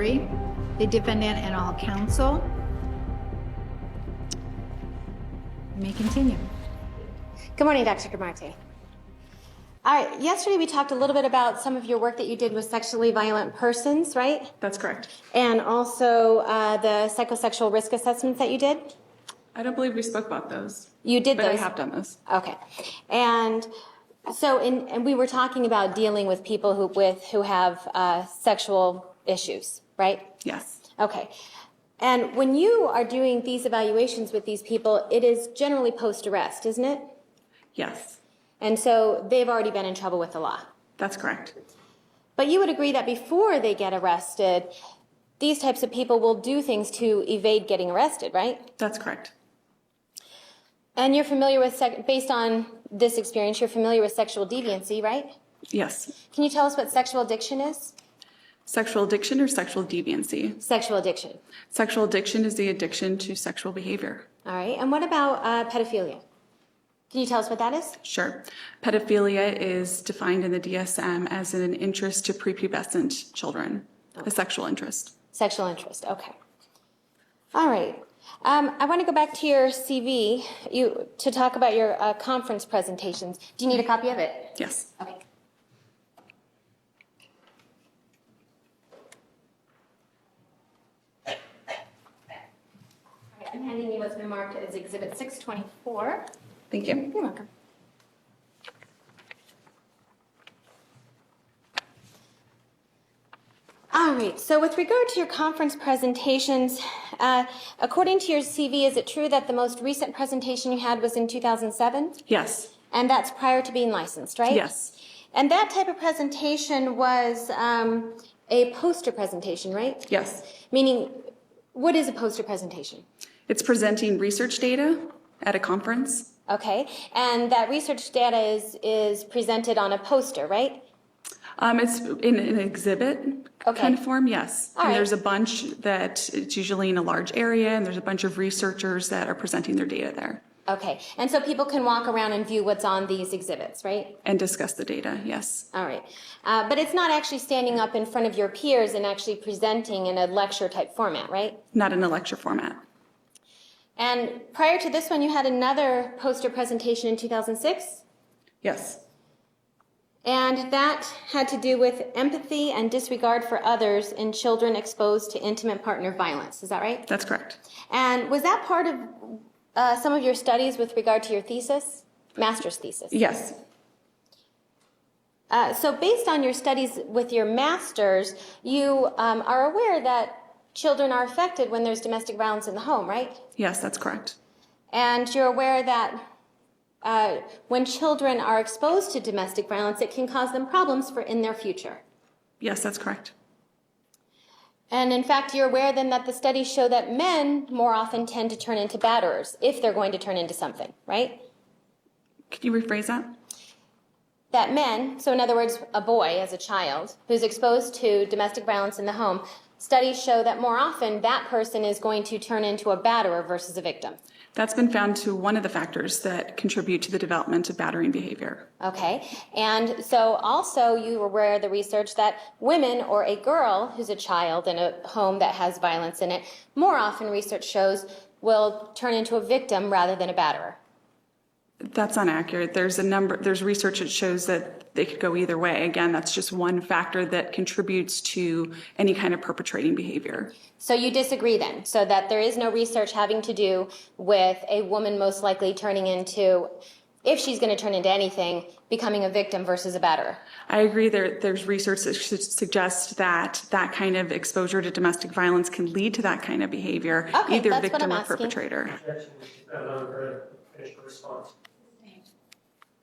jury, the defendant, and all counsel. You may continue. Good morning, Dr. DeMarte. All right, yesterday we talked a little bit about some of your work that you did with sexually violent persons, right? That's correct. And also the psychosexual risk assessments that you did? I don't believe we spoke about those. You did but those? I have done those. Okay. And so, and we were talking about dealing with people who have sexual issues, right? Yes. Okay. And when you are doing these evaluations with these people, it is generally post-arrest, isn't it? Yes. And so they've already been in trouble with the law. That's correct. But you would agree that before they get arrested, these types of people will do things to evade getting arrested, right? That's correct. And you're familiar with, based on this experience, you're familiar with sexual deviancy, right? Yes. Can you tell us what sexual addiction is? Sexual addiction or sexual deviancy? Sexual addiction. Sexual addiction is the addiction to sexual behavior. All right. And what about pedophilia? Can you tell us what that is? Sure. Pedophilia is defined in the DSM as an interest to prepubescent children, a sexual interest. Sexual interest. Okay. All right. I want to go back to your CV to talk about your conference presentations. Do you need a copy of it? Yes. Okay. All right, I'm handing you what's been marked as Exhibit 624. Thank you. You're welcome. All right, so with regard to your conference presentations, according to your CV, is it true that the most recent presentation you had was in 2007? Yes. And that's prior to being licensed, right? Yes. And that type of presentation was a poster presentation, right? Yes. Meaning, what is a poster presentation? It's presenting research data at a conference. Okay, and that research data is presented on a poster, right? It's in an exhibit kind of form, yes. All and right. there's a bunch that it's usually in a large area, and there's a bunch of researchers that are presenting their data there. Okay, and so people can walk around and view what's on these exhibits, right? And discuss the data, yes. All right, but it's not actually standing up in front of your peers and actually presenting in a lecture type format, right? Not in a lecture format. And prior to this one, you had another poster presentation in 2006? Yes. And that had to do with empathy and disregard for others in children exposed to intimate partner violence. Is that right? That's correct. And was that part of some of your studies with regard to your thesis, master's thesis? Yes. So based on your studies with your master's, you are aware that children are affected when there's domestic violence in the home, right? Yes, that's correct. And you're aware that when children are exposed to domestic violence, it can cause them problems in their future. Yes, that's correct. And in fact, you're aware then that the studies show that men more often tend to turn into batterers if they're going to turn into something, right? Could you rephrase that? That men, so in other words, a boy as a child who's exposed to domestic violence in the home, studies show that more often that person is going to turn into a batterer versus a victim. That's been found to one of the factors that contribute to the development of battering behavior. Okay, and so also you were aware of the research that women or a girl who's a child in a home that has violence in it, more often research shows will turn into a victim rather than a batterer. That's inaccurate. There's research that shows that they could go either way. Again, that's just one factor that contributes to any kind of perpetrating behavior. So you disagree then, so that there is no research having to do with a woman most likely turning into, if she's going to turn into anything, becoming a victim versus a batterer. I agree there's research that suggests that that kind of exposure to domestic violence can lead to that kind of behavior, Okay, either that's what victim I'm or asking. perpetrator. Finish the response.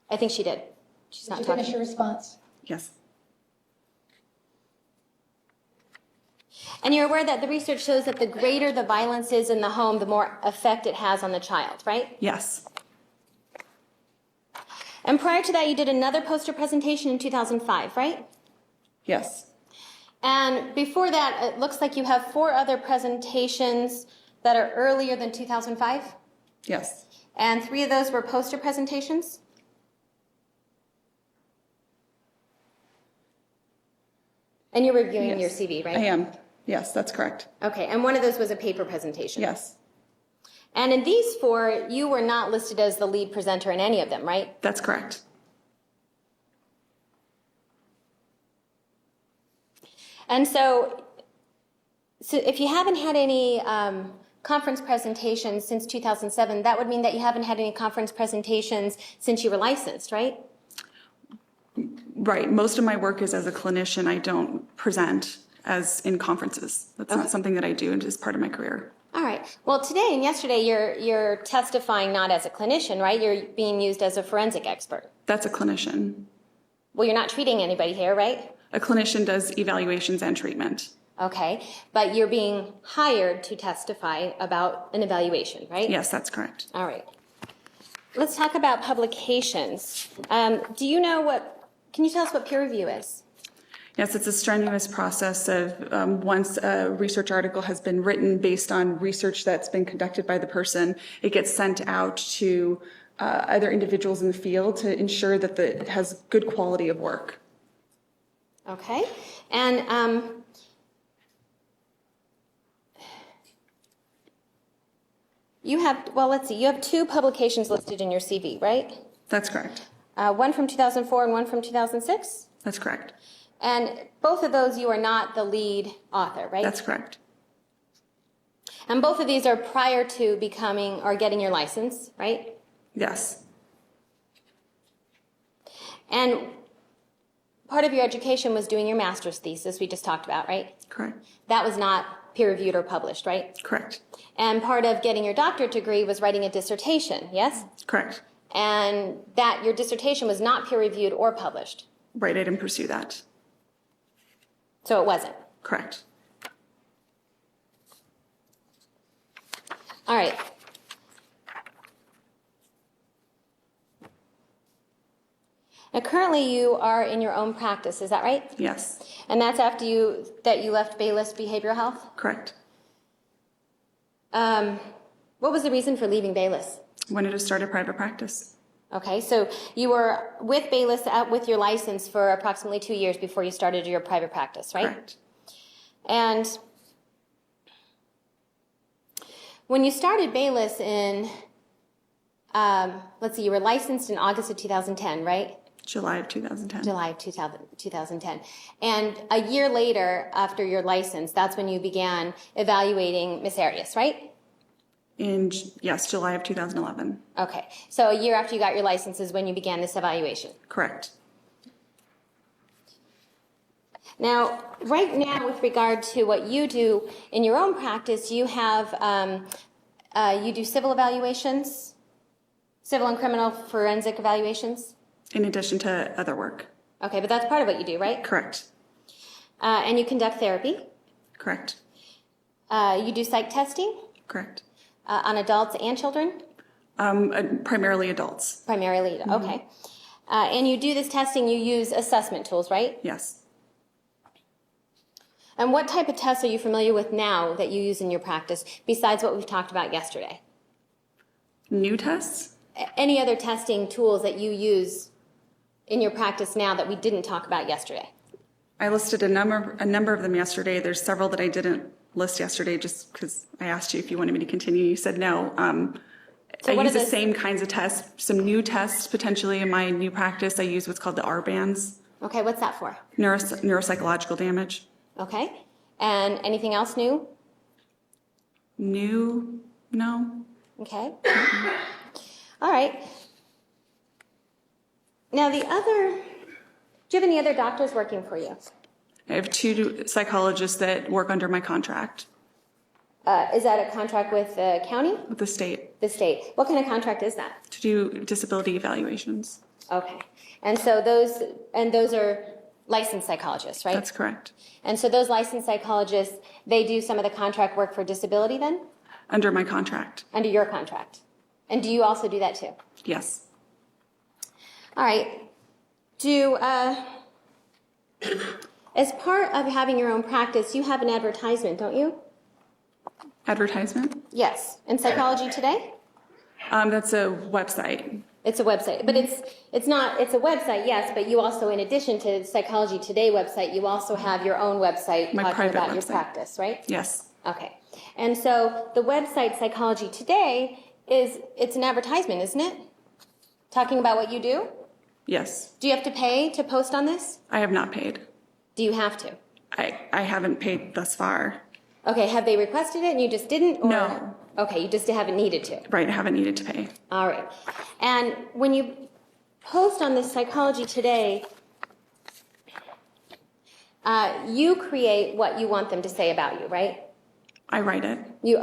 I think she did. She's not Did you talking. finish your response? Yes. And you're aware that the research shows that the greater the violence is in the home, the more effect it has on the child, right? Yes. And prior to that, you did another poster presentation in 2005, right? Yes. And before that, it looks like you have 4 other presentations that are earlier than 2005? Yes. And 3 of those were poster presentations? And you're reviewing your CV, right? I am. Yes, that's correct. Okay, and one of those was a paper presentation. Yes, And in these 4, you were not listed as the lead presenter in any of them, right? that's correct. And so if you haven't had any conference presentations since 2007, that would mean that you haven't had any conference presentations since you were licensed, right? Right. Most of my work is as a clinician. I don't present as in conferences. That's not something that I do and is part of my career. All right. Well, today and yesterday, you're testifying not as a clinician, right? You're being used as a forensic expert. That's a clinician. Well, you're not treating anybody here, right? A clinician does evaluations and treatment. Okay. But you're being hired to testify about an evaluation, right? Yes, that's correct. All right. Let's talk about publications. Do you know can you tell us what peer review is? Yes, it's a strenuous process of once a research article has been written based on research that's been conducted by the person, it gets sent out to other individuals in the field to ensure that it has good quality of work. Okay. And you have, well, let's see, you have 2 publications listed in your CV, right? That's correct. One from 2004 and one from 2006? That's correct. And both of those, you are not the lead author, right? That's correct. And both of these are prior to becoming or getting your license, right? Yes. And part of your education was doing your master's thesis we just talked about, right? Correct. That was not peer-reviewed or published, right? Correct. And part of getting your doctorate degree was writing a dissertation, yes? Correct. And that your dissertation was not peer-reviewed or published. Right, I didn't pursue that. So it wasn't. Correct. All right. Now, currently you are in your own practice, is that right? Yes. And that's after you left Bayless Behavioral Health? Correct. What was the reason for leaving Bayless? Wanted to start a private practice. Okay, so you were with Bayless with your license for approximately 2 years before you started your private practice, right? Correct. And when you started Bayless in, let's see, you were licensed in August of 2010, right? July of 2010. July of 2010. And a year later, after your license, that's when you began evaluating Miss Arias, right? Yes, July of 2011. Okay, so a year after you got your license is when you began this evaluation. Correct. Now, right now, with regard to what you do in your own practice, you have, you do civil evaluations, civil and criminal forensic evaluations? In addition to other work. Okay, but that's part of what you do, right? Correct. And you conduct therapy. Correct. You do psych testing Correct. on adults and children? Primarily adults. Primarily, okay. And you do this testing, you use assessment tools, right? Yes. And what type of tests are you familiar with now that you use in your practice, besides what we've talked about yesterday? New tests? Any other testing tools that you use in your practice now that we didn't talk about yesterday? I listed a number of them yesterday. There's several that I didn't list yesterday just because I asked you if you wanted me to continue. You said no. So I use the same kinds of tests, some new tests potentially in my new practice. I use what's called the R bands. Okay, what's that for? Neuropsychological damage. Okay. And anything else new? New? No. Okay. All right. Now do you have any other doctors working for you? I have 2 psychologists that work under my contract Is that a contract with the county? with the state The state. What kind of contract is that? to do disability evaluations. Okay. And so those are licensed psychologists, right? That's correct. And so those licensed psychologists, they do some of the contract work for disability then? Under my contract. Under your contract. And do you also do that too? Yes. All right. As part of having your own practice, you have an advertisement, don't you? Advertisement? Yes. In Psychology Today? That's a website. It's a website, but it's not, it's a website, yes, but you also, in addition to Psychology Today website, you also have your own website My talking private about your website. practice, right? Yes. Okay. And so the website Psychology Today it's an advertisement, isn't it? Talking about what you do? Yes. Do you have to pay to post on this? I have not paid. Do you have to? I haven't paid thus far. Okay, have they requested it and you just didn't? Or? No. Okay, you just haven't needed to. Right, I haven't needed to pay. All right. And when you post on this Psychology Today, you create what you want them to say about you, right? I write it. You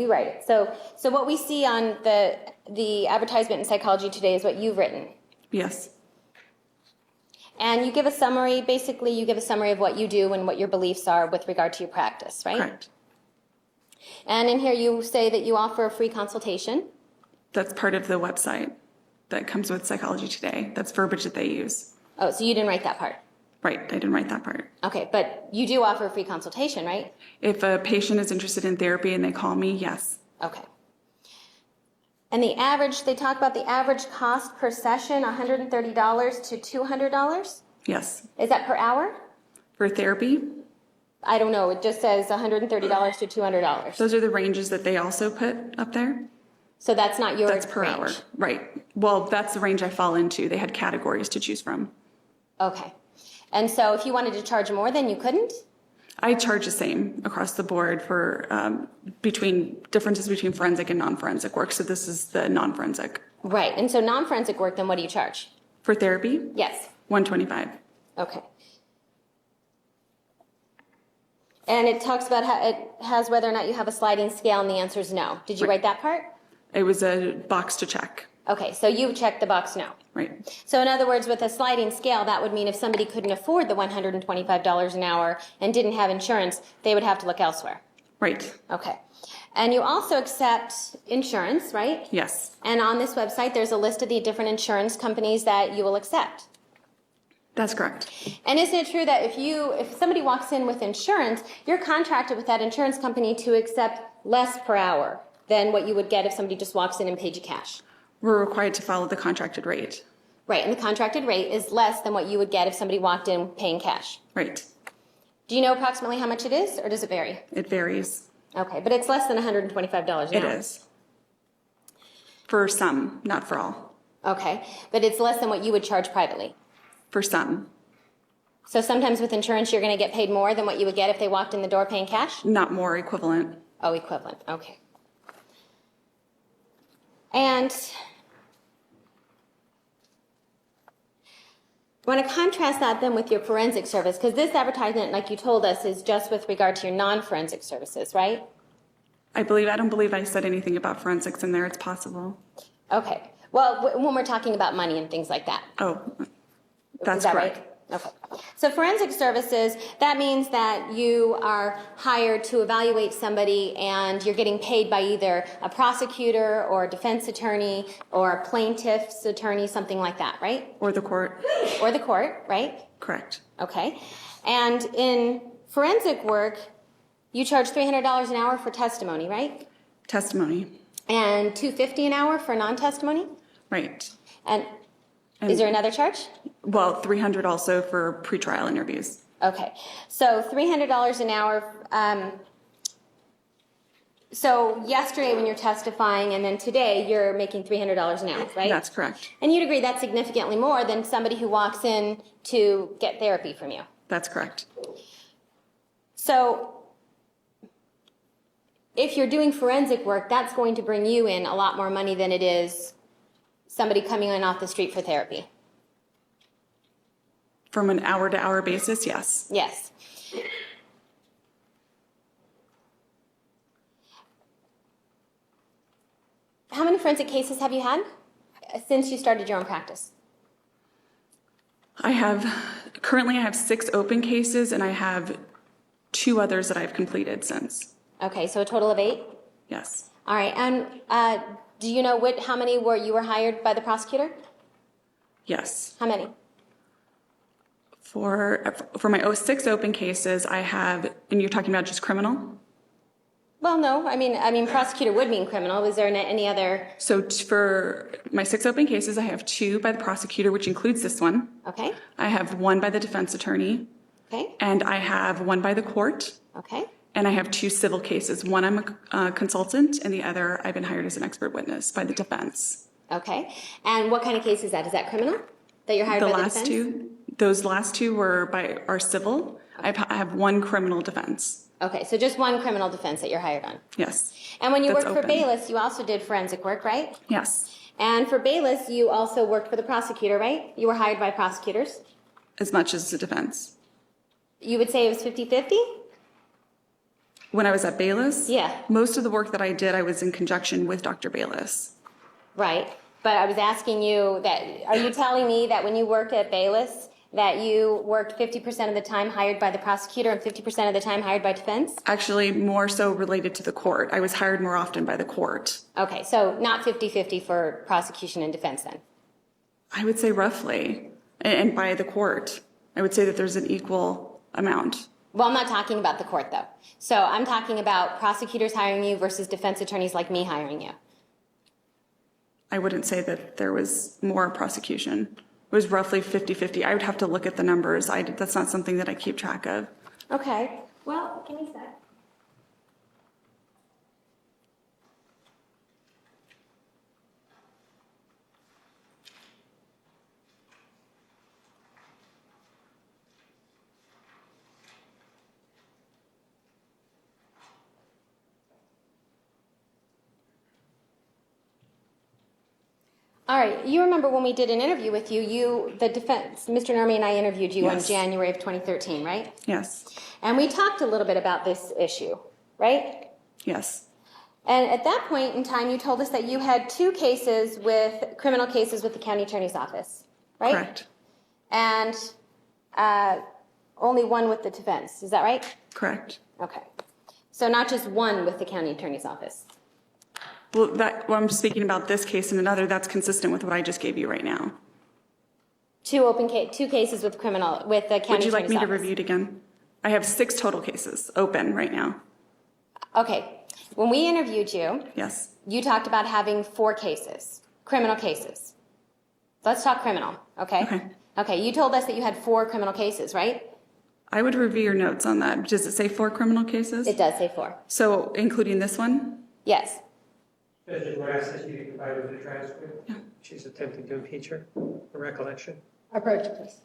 write it. So what we see on the advertisement in Psychology Today is what you've written. Yes. And you give a summary, basically you give a summary of what you do and what your beliefs are with regard to your practice, right? Correct. And in here you say that you offer a free consultation. That's part of the website that comes with Psychology Today. That's verbiage that they use. Oh, so you didn't write that part. Right, I didn't write that part. Okay, but you do offer a free consultation, right? If a patient is interested in therapy and they call me, yes. Okay. And the average, they talk about the average cost per session, $130 to $200? Yes. Is that per hour? For therapy, I don't know, it just says $130 to $200. those are the ranges that they also put up there. So that's not your That's per hour. range. Right. Well, that's the range I fall into. They had categories to choose from. Okay. And so if you wanted to charge more, then you couldn't? I charge the same across the board for differences between forensic and non-forensic work. So this is the non-forensic. Right. And so non-forensic work, then what do you charge? For therapy, Yes. $125. Okay. And it talks about how it has whether or not you have a sliding scale, and the answer is no. Did you write that part? It was a box to check. Okay, so you checked the box no. Right. So in other words, with a sliding scale, that would mean if somebody couldn't afford the $125 an hour and didn't have insurance, they would have to look elsewhere. Right. Okay. And you also accept insurance, right? Yes. And on this website, there's a list of the different insurance companies that you will accept. That's correct. And isn't it true that if somebody walks in with insurance, you're contracted with that insurance company to accept less per hour than what you would get if somebody just walks in and paid you cash? We're required to follow the contracted rate. Right, and the contracted rate is less than what you would get if somebody walked in paying cash. Right. Do you know approximately how much it is, or does it vary? It varies. Okay, but it's less than $125 an hour. It is. For some, not for all. Okay, but it's less than what you would charge privately. For some, So sometimes with insurance, you're going to get paid more than what you would get if they walked in the door paying cash? not more, equivalent. Oh, equivalent. Okay. And I want to contrast that then with your forensic service, because this advertisement, like you told us, is just with regard to your non-forensic services, right? I don't believe I said anything about forensics in there. It's possible. Okay. Well, when we're talking about money and things like that. Oh, that's Is that correct. right? Okay. So forensic services, that means that you are hired to evaluate somebody and you're getting paid by either a prosecutor or a defense attorney or a plaintiff's attorney, something like that, right? Or the court. Or the court, right? Correct. Okay. And in forensic work, you charge $300 an hour for testimony, right? Testimony. And $250 an hour for non-testimony? Right. And is there another charge? Well, $300 also for pretrial interviews. Okay, so $300 an hour. So yesterday when you're testifying and then today you're making $300 an hour, right? That's correct. And you'd agree that's significantly more than somebody who walks in to get therapy from you. That's correct. So if you're doing forensic work, that's going to bring you in a lot more money than it is somebody coming in off the street for therapy. From an hour-to-hour basis, yes. Yes. How many forensic cases have you had since you started your own practice? Currently I have 6 open cases and I have 2 others that I've completed since. Okay, so a total of 8? Yes. All right, and do you know how many you were hired by the prosecutor? Yes. How many? For my 6 open cases, I have, and you're talking about just criminal? Well, no, I mean, prosecutor would mean criminal. Was there any other? So for my 6 open cases, I have 2 by the prosecutor, which includes this one. Okay, I have 1 by the defense attorney, okay, and I have 1 by the court, okay. and I have 2 civil cases. One I'm a consultant, and the other I've been hired as an expert witness by the defense. Okay. And what kind of case is that? Is that criminal that you're hired by the defense? Those last 2 are civil. I have 1 criminal defense. Okay, so just 1 criminal defense that you're hired on. Yes. And when you That's worked for open. Bayless, you also did forensic work, right? Yes. And for Bayless, you also worked for the prosecutor, right? You were hired by prosecutors. As much as the defense. You would say it was 50-50? When I was at Bayless, Yeah. most of the work that I did, I was in conjunction with Dr. Bayless. Right. But I was asking you that, are you telling me that when you worked at Bayless, that you worked 50% of the time hired by the prosecutor and 50% of the time hired by defense? Actually, more so related to the court. I was hired more often by the court. Okay, so not 50-50 for prosecution and defense then? I would say roughly. And by the court, I would say that there's an equal amount. Well, I'm not talking about the court though. So I'm talking about prosecutors hiring you versus defense attorneys like me hiring you. I wouldn't say that there was more prosecution. It was roughly 50-50. I would have to look at the numbers. That's not something that I keep track of. Okay. Well, give me a sec. All right, you remember when we did an interview with you, the defense, Mr. Nermi and I interviewed you Yes. in January of 2013, right? Yes. And we talked a little bit about this issue, right? Yes. And at that point in time, you told us that you had 2 cases with criminal cases with the county attorney's office, right? Correct. And only 1 with the defense, is that right? Correct. Okay. So not just 1 with the county attorney's office. Well, when I'm speaking about this case and another, that's consistent with what I just gave you right now. 2 cases with the county Would you attorney's like me to office. review it again? I have 6 total cases open right now. Okay. When we interviewed you, Yes. you talked about having 4 cases, criminal cases. Let's talk criminal, okay? Okay. Okay, you told us that you had 4 criminal cases, right? I would review your notes on that. Does it say 4 criminal cases? It does say 4. So including this one? Yes. Judge Arias says you can provide her with a transcript. Yeah. She's attempting to impeach her for recollection. Approach, please.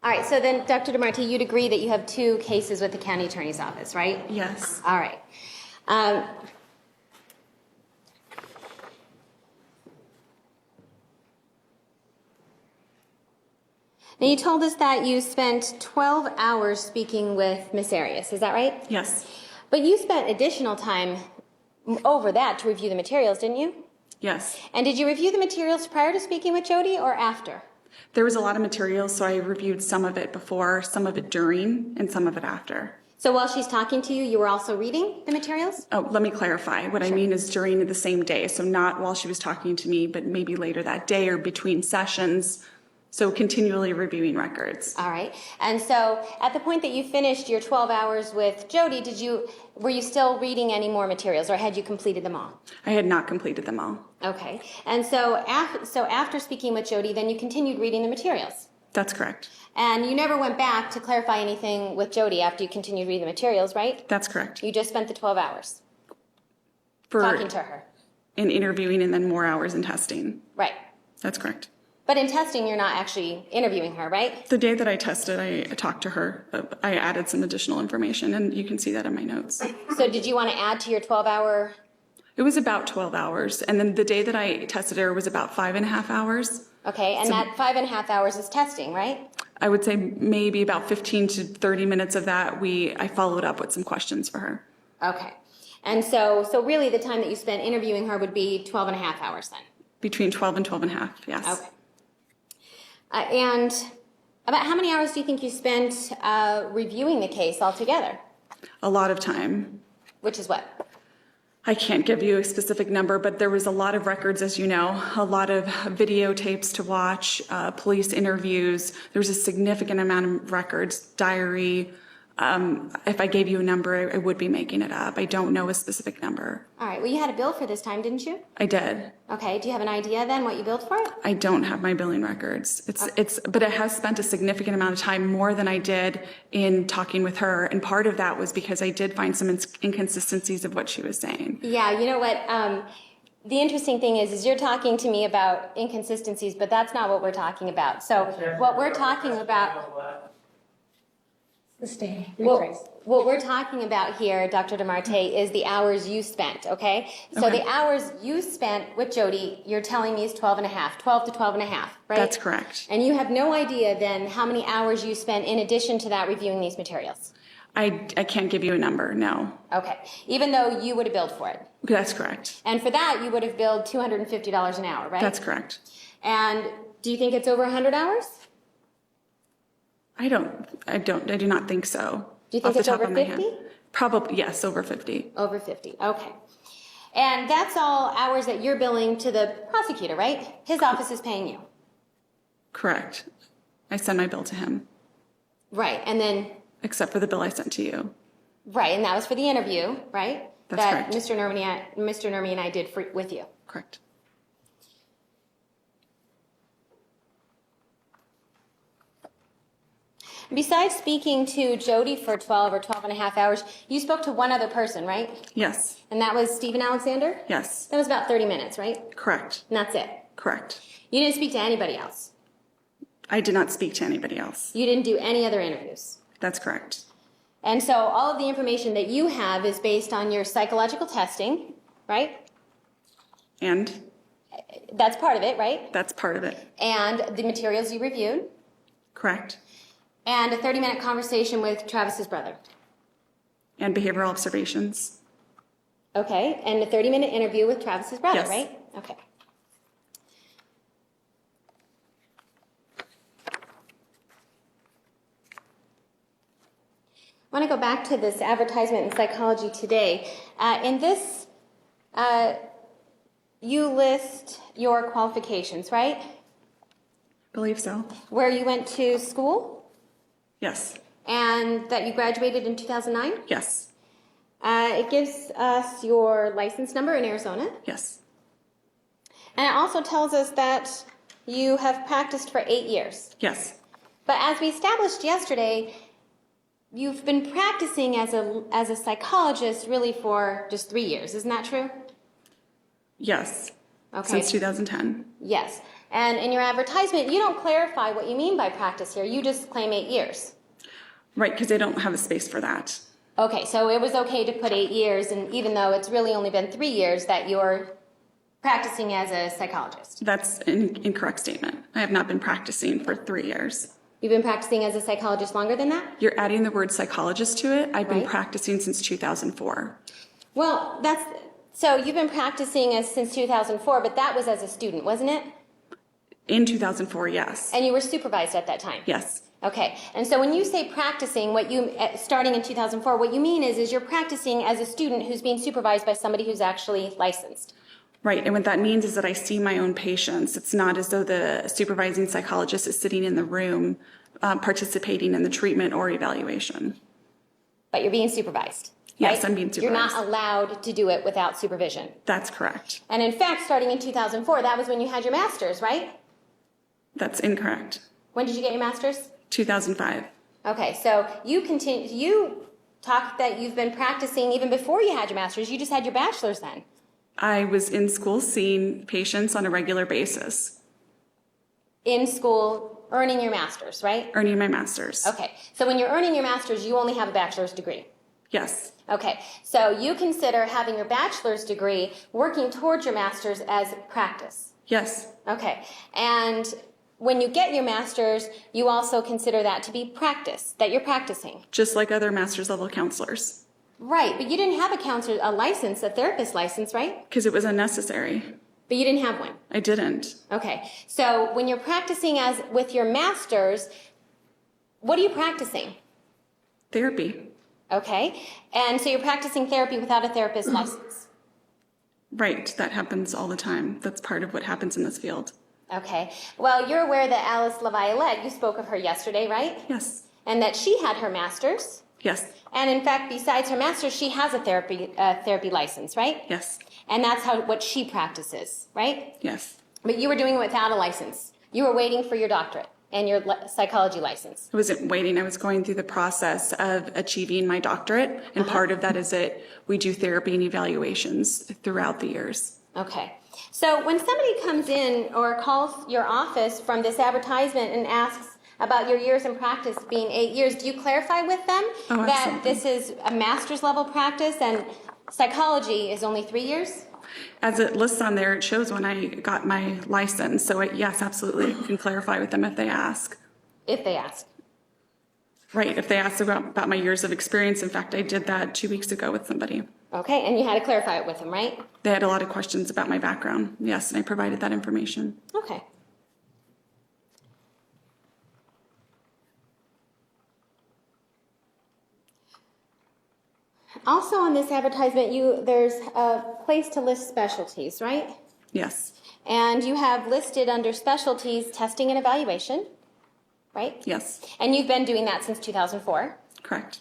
All right, so then, Dr. DeMarte, you'd agree that you have 2 cases with the county attorney's office, right? Yes. All right. Now, you told us that you spent 12 hours speaking with Miss Arias, is that right? Yes. But you spent additional time over that to review the materials, didn't you? Yes. And did you review the materials prior to speaking with Jodi or after? There was a lot of material, so I reviewed some of it before, some of it during, and some of it after. So while she's talking to you, you were also reading the materials? Oh, let me clarify. What I mean is during the same day, so not while she was talking to me, but maybe later that day or between sessions. So continually reviewing records. All right. And so at the point that you finished your 12 hours with Jodi, were you still reading any more materials or had you completed them all? I had not completed them all. Okay. And so after speaking with Jodi, then you continued reading the materials. That's correct. And you never went back to clarify anything with Jodi after you continued reading the materials, right? That's correct. You just spent the 12 hours For talking to her. in interviewing and then more hours in testing. Right. That's correct. But in testing, you're not actually interviewing her, right? The day that I tested, I talked to her. I added some additional information, and you can see that in my notes. So did you want to add to your 12-hour? It was about 12 hours, and then the day that I tested her was about 5.5 hours. Okay, and that 5.5 hours is testing, right? I would say maybe about 15 to 30 minutes of that, I followed up with some questions for her. Okay. And so really the time that you spent interviewing her would be 12 and a half hours then. Between 12 and 12 and a half, yes. Okay. And about how many hours do you think you spent reviewing the case altogether? A lot of time. Which is what? I can't give you a specific number, but there was a lot of records, as you know, a lot of videotapes to watch, police interviews. There was a significant amount of records, diary. If I gave you a number, I would be making it up. I don't know a specific number. All right. Well, you had a bill for this time, didn't you? I did. Okay. Do you have an idea then what you billed for it? I don't have my billing records. But I have spent a significant amount of time, more than I did in talking with her. And part of that was because I did find some inconsistencies of what she was saying. Yeah. You know what? The interesting thing is you're talking to me about inconsistencies, but that's not what we're talking about. So what we're talking about... What we're talking about here, Dr. DeMarte, is the hours you spent, okay? So the hours you spent with Jodi, you're telling me is 12 and a half, 12 to 12 and a half, right? That's correct. And you have no idea then how many hours you spent in addition to that reviewing these materials? I can't give you a number, no. Okay. Even though you would have billed for it? That's correct. And for that, you would have billed $250 an hour, right? That's correct. And do you think it's over 100 hours? I do not think so. Do you think it's over 50? Probably, yes, over 50. Over 50, okay. And that's all hours that you're billing to the prosecutor, right? His office is paying you. Correct. I send my bill to him. Right, and then... Except for the bill I sent to you. Right, and that was for the interview, right? That's correct. Mr. Nurmi and I did with you. Correct. Besides speaking to Jodi for 12 or 12 and a half hours, you spoke to one other person, right? Yes. And that was Stephen Alexander? Yes. That was about 30 minutes, right? Correct. And that's it? Correct. You didn't speak to anybody else? I did not speak to anybody else. You didn't do any other interviews? That's correct. And so all of the information that you have is based on your psychological testing, right? And? That's part of it, right? That's part of it. And the materials you reviewed? Correct. And a 30-minute conversation with Travis's brother? And behavioral observations. Okay, and a 30-minute interview with Travis's brother, Yes. right? Okay. I want to go back to this advertisement in Psychology Today. In this, you list your qualifications, right? Believe so. Where you went to school Yes. and that you graduated in 2009. Yes. It gives us your license number in Arizona. Yes. And it also tells us that you have practiced for 8 years. Yes. But as we established yesterday, you've been practicing as a psychologist really for just 3 years. Isn't that true? Yes. Okay. Since 2010. Yes. And in your advertisement, you don't clarify what you mean by practice here. You just claim 8 years. Right, because they don't have a space for that. Okay, so it was okay to put 8 years, and even though it's really only been 3 years that you're practicing as a psychologist. That's an incorrect statement. I have not been practicing for 3 years. You've been practicing as a psychologist longer than that? You're adding the word psychologist to it. I've been Right. practicing since 2004. Well, so you've been practicing since 2004, but that was as a student, wasn't it? In 2004, yes. And you were supervised at that time? Yes. Okay, and so when you say practicing, starting in 2004, what you mean is you're practicing as a student who's being supervised by somebody who's actually licensed. Right, and what that means is that I see my own patients. It's not as though the supervising psychologist is sitting in the room participating in the treatment or evaluation. But you're being supervised. Yes, right? I'm being supervised. You're not allowed to do it without supervision. That's correct. And in fact, starting in 2004, that was when you had your master's, right? That's incorrect. When did you get your master's? 2005. Okay, so you talked that you've been practicing even before you had your master's. You just had your bachelor's then. I was in school seeing patients on a regular basis. In school, earning your master's, right? Earning my master's. Okay, so when you're earning your master's, you only have a bachelor's degree. Yes. Okay, so you consider having your bachelor's degree working towards your master's as practice. Yes. Okay, and when you get your master's, you also consider that to be practice, that you're practicing. Just like other master's level counselors. Right, but you didn't have a license, a therapist license, right? Because it was unnecessary. But you didn't have one. I didn't. Okay, so when you're practicing with your master's, what are you practicing? Therapy. Okay, and so you're practicing therapy without a therapist license. Right, that happens all the time. That's part of what happens in this field. Okay, well, you're aware that Alice LaViolette, you spoke of her yesterday, right? Yes. And that she had her master's. Yes. And in fact, besides her master's, she has a therapy license, right? Yes. And that's what she practices, right? Yes. But you were doing it without a license. You were waiting for your doctorate and your psychology license. I wasn't waiting. I was going through the process of achieving my doctorate. And part of that is that we do therapy and evaluations throughout the years. Okay. So when somebody comes in or calls your office from this advertisement and asks about your years in practice being 8 years, do you clarify with them that absolutely. this is a master's level practice and psychology is only 3 years? As it lists on there, it shows when I got my license. So yes, absolutely. You can clarify with them if they ask. If they ask. Right. If they ask about my years of experience. In fact, I did that 2 weeks ago with somebody. Okay, and you had to clarify it with them, right? They had a lot of questions about my background. Yes, and I provided that information. Okay. Also on this advertisement, there's a place to list specialties, right? Yes. And you have listed under specialties testing and evaluation, right? Yes. And you've been doing that since 2004. Correct.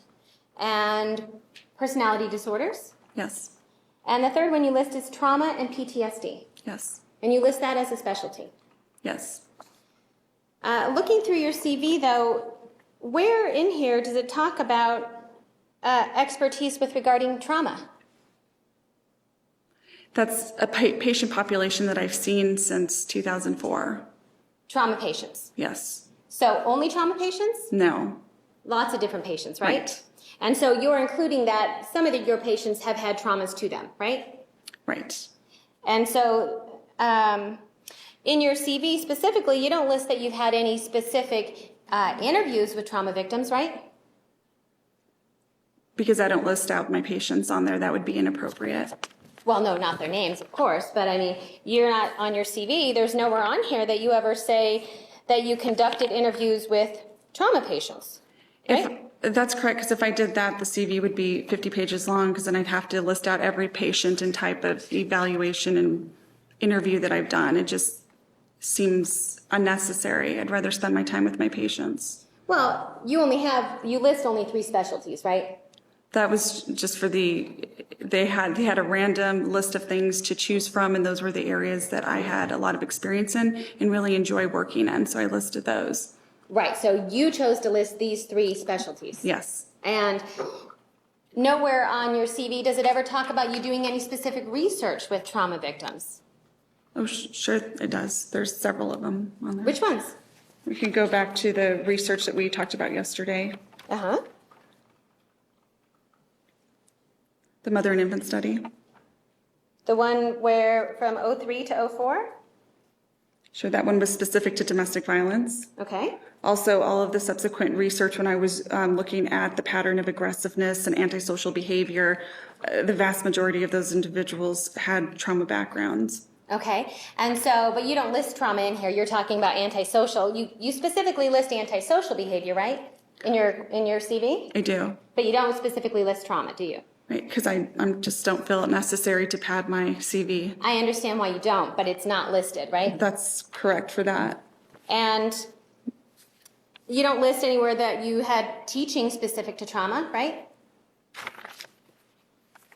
And personality disorders. Yes. And the third one you list is trauma and PTSD. Yes. And you list that as a specialty. Yes. Looking through your CV, though, where in here does it talk about expertise with regarding trauma? That's a patient population that I've seen since 2004. Trauma patients. Yes. So only trauma patients? No. Lots of different patients, right? Right. And so you're including that some of your patients have had traumas to them, right? Right. And so in your CV specifically, you don't list that you've had any specific interviews with trauma victims, right? Because I don't list out my patients on there, that would be inappropriate. Well, no, not their names, of course, but I mean, you're not on your CV. There's nowhere on here that you ever say that you conducted interviews with trauma patients, right? That's correct, because if I did that, the CV would be 50 pages long, because then I'd have to list out every patient and type of evaluation and interview that I've done. It just seems unnecessary. I'd rather spend my time with my patients. Well, you list only 3 specialties, right? That was just for they had a random list of things to choose from, and those were the areas that I had a lot of experience in and really enjoy working in, so I listed those. Right, so you chose to list these 3 specialties. Yes. And nowhere on your CV does it ever talk about you doing any specific research with trauma victims. Oh, sure it does. There's several of them on there. Which ones? We can go back to the research that we talked about yesterday. Uh-huh. The mother and infant study. The one where from 03 to 04? Sure, that one was specific to domestic violence. Okay. Also, all of the subsequent research when I was looking at the pattern of aggressiveness and antisocial behavior, the vast majority of those individuals had trauma backgrounds. Okay. And so, but you don't list trauma in here. You're talking about antisocial. You specifically list antisocial behavior, right? In your CV? I do. But you don't specifically list trauma, do you? Right, because I just don't feel it necessary to pad my CV. I understand why you don't, but it's not listed, right? That's correct for that. And you don't list anywhere that you had teaching specific to trauma, right?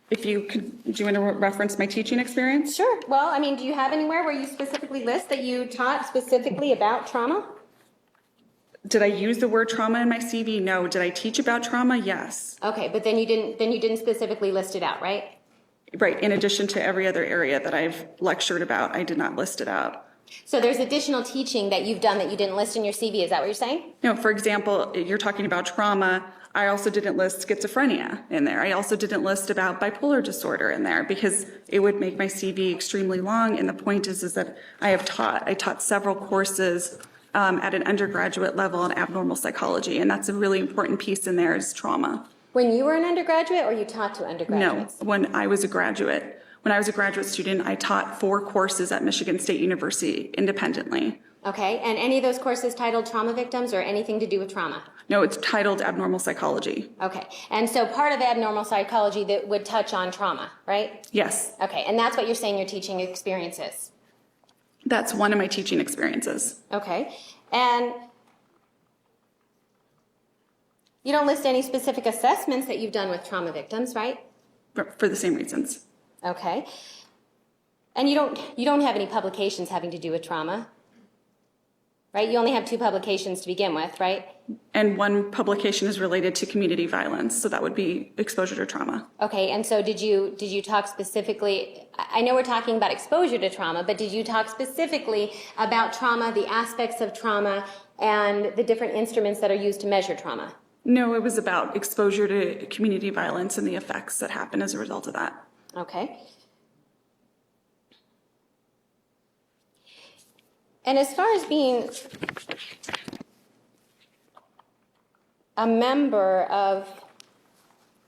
Do you want to reference my teaching experience? Sure. Well, I mean, do you have anywhere where you specifically list that you taught specifically about trauma? Did I use the word trauma in my CV? No. Did I teach about trauma? Yes. Okay, but then you didn't specifically list it out, right? Right. In addition to every other area that I've lectured about, I did not list it out. So there's additional teaching that you've done that you didn't list in your CV. Is that what you're saying? No, for example, you're talking about trauma. I also didn't list schizophrenia in there. I also didn't list about bipolar disorder in there because it would make my CV extremely long. And the point is that I taught several courses at an undergraduate level in abnormal psychology. And that's a really important piece in there is trauma. When you were an undergraduate or you taught to No, undergraduates? when I was a graduate. When I was a graduate student, I taught 4 courses at Michigan State University independently. Okay, and any of those courses titled trauma victims or anything to do with trauma? No, it's titled Abnormal Psychology. Okay, and so part of abnormal psychology that would touch on trauma, right? Yes, Okay, and that's what you're saying your teaching experience is? that's one of my teaching experiences. Okay, and you don't list any specific assessments that you've done with trauma victims, right? For the same reasons. Okay, and you don't have any publications having to do with trauma, right? You only have 2 publications to begin with, right? And one publication is related to community violence, so that would be exposure to trauma. Okay, and so did you talk specifically, I know we're talking about exposure to trauma, but did you talk specifically about trauma, the aspects of trauma, and the different instruments that are used to measure trauma? No, it was about exposure to community violence and the effects that happen as a result of that. Okay. And as far as being a member of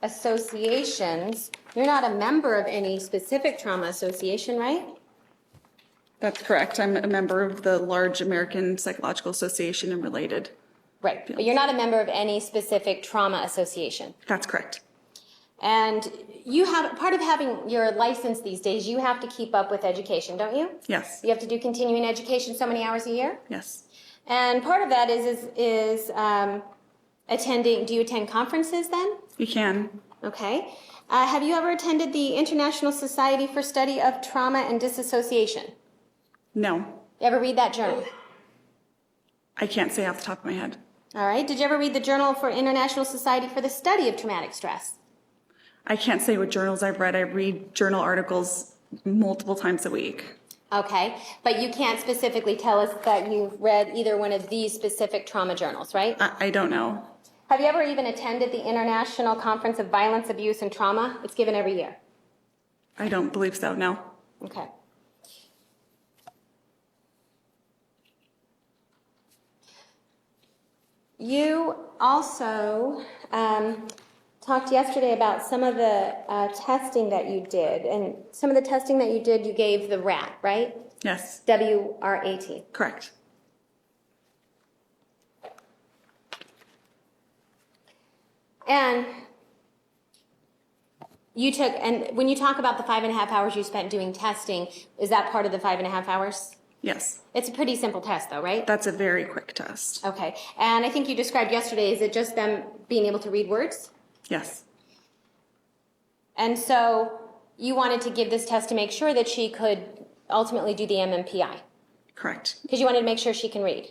associations, you're not a member of any specific trauma association, right? That's correct. I'm a member of the large American Psychological Association and related. Right, but you're not a member of any specific trauma association. That's correct. And you have, part of having your license these days, you have to keep up with education, don't you? Yes. You have to do continuing education so many hours a year? Yes. And part of that is attending, do you attend conferences then? You can. Okay. Have you ever attended the International Society for Study of Trauma and Disassociation? No. You ever read that journal? I can't say off the top of my head. All right. Did you ever read the Journal for International Society for the Study of Traumatic Stress? I can't say what journals I've read. I read journal articles multiple times a week. Okay. But you can't specifically tell us that you've read either one of these specific trauma journals, right? I don't know. Have you ever even attended the International Conference of Violence, Abuse, and Trauma? It's given every year. I don't believe so, no. Okay. You also talked yesterday about some of the testing that you did, and some of the testing that you did, you gave the RAT, right? Yes, WRAT. correct. And you took, and when you talk about the 5.5 hours you spent doing testing, is that part of the 5.5 hours? Yes, It's a pretty simple test though, right? that's a very quick test. Okay. And I think you described yesterday, is it just them being able to read words? Yes, And so you wanted to give this test to make sure that she could ultimately do the MMPI, correct. because you wanted to make sure she can read.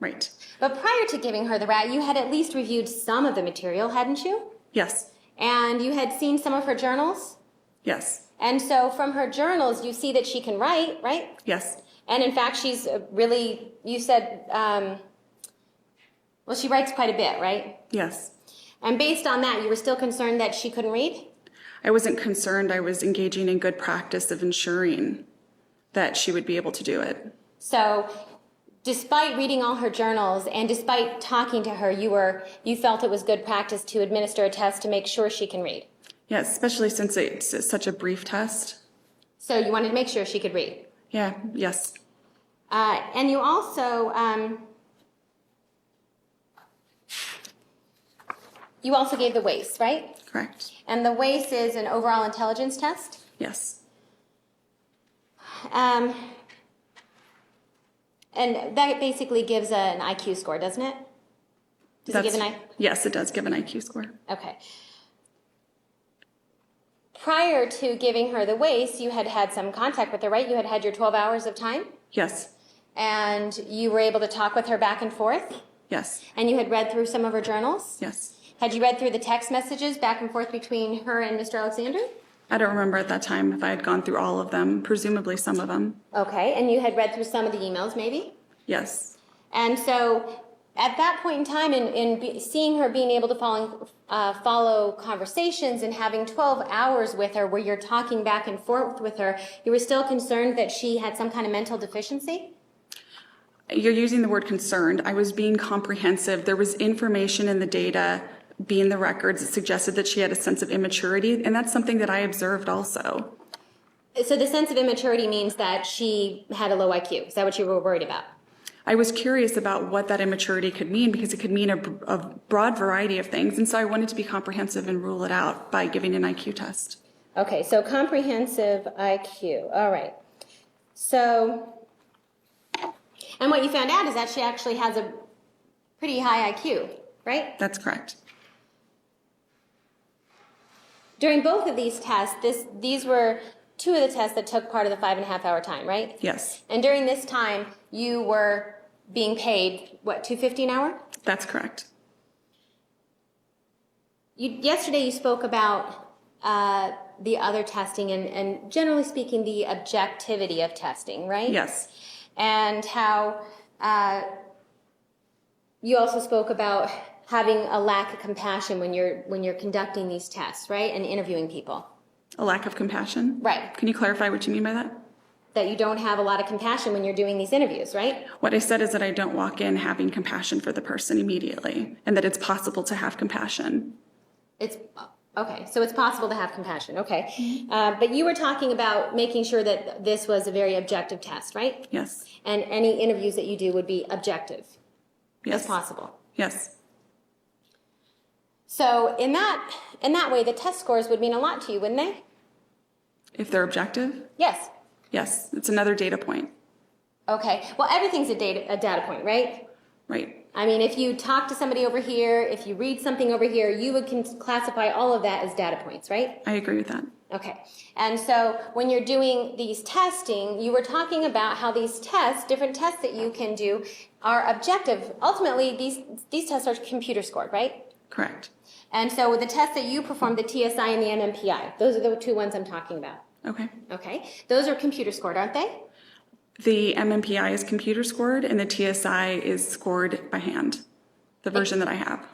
Right. But prior to giving her the RAT, you had at least reviewed some of the material, hadn't you? Yes, And you had seen some of her journals? yes, And so from her journals, you see that she can write, right? yes, And in fact, she's really, you said, well, she writes quite a bit, right? yes. And based on that, you were still concerned that she couldn't read? I wasn't concerned. I was engaging in good practice of ensuring that she would be able to do it. So despite reading all her journals and despite talking to her, you felt it was good practice to administer a test to make sure she can read. Yes, especially since it's such a brief test. So you wanted to make sure she could read. Yeah, yes, And you also gave the WACE, right? correct. And the WACE is an overall intelligence test. Yes, And that basically gives an IQ score, doesn't it? Does it give an IQ? Yes, it does give an IQ score. Okay. Prior to giving her the WACE, you had had some contact with her, right? You had had your 12 hours of time? Yes, And you were able to talk with her back and forth? yes, And you had read through some of her journals? yes. Had you read through the text messages back and forth between her and Mr. Alexander? I don't remember at that time if I had gone through all of them, presumably some of them. Okay. And you had read through some of the emails, maybe? Yes, And so at that point in time, seeing her being able to follow conversations and having 12 hours with her where you're talking back and forth with her, you were still concerned that she had some kind of mental deficiency? you're using the word concerned. I was being comprehensive. There was information in the data be in the records. It suggested that she had a sense of immaturity, and that's something that I observed also. So the sense of immaturity means that she had a low IQ. Is that what you were worried about? I was curious about what that immaturity could mean because it could mean a broad variety of things, and so I wanted to be comprehensive and rule it out by giving an IQ test. Okay, so comprehensive IQ. All right. So, and what you found out is that she actually has a pretty high IQ, right? That's correct. During both of these tests, these were two of the tests that took part of the 5.5-hour time, right? Yes, And during this time, you were being paid, what, $2.50 an hour? that's correct. Yesterday you spoke about the other testing and generally speaking, the objectivity of testing, right? Yes, And how you also spoke about having a lack of compassion when you're conducting these tests, right? And interviewing people. a lack of compassion. Right. Can you clarify what you mean by that? That you don't have a lot of compassion when you're doing these interviews, right? What I said is that I don't walk in having compassion for the person immediately, and that it's possible to have compassion. It's okay. So it's possible to have compassion. Okay. But you were talking about making sure that this was a very objective test, right? Yes. And any interviews that you do would be objective Yes. as possible. Yes. So in that way, the test scores would mean a lot to you, wouldn't they? If they're objective? Yes. Yes. It's another data point. Okay. Well, everything's a data point, right? Right. I mean, if you talk to somebody over here, if you read something over here, you would classify all of that as data points, right? I agree with that. Okay. And so when you're doing these testing, you were talking about how these tests, different tests that you can do, are objective. Ultimately, these tests are computer scored, right? Correct. And so the tests that you performed, the TSI and the MMPI, those are the two ones I'm talking about. Okay. Okay. Those are computer scored, aren't they? The MMPI is computer scored and the TSI is scored by hand, the version that I have.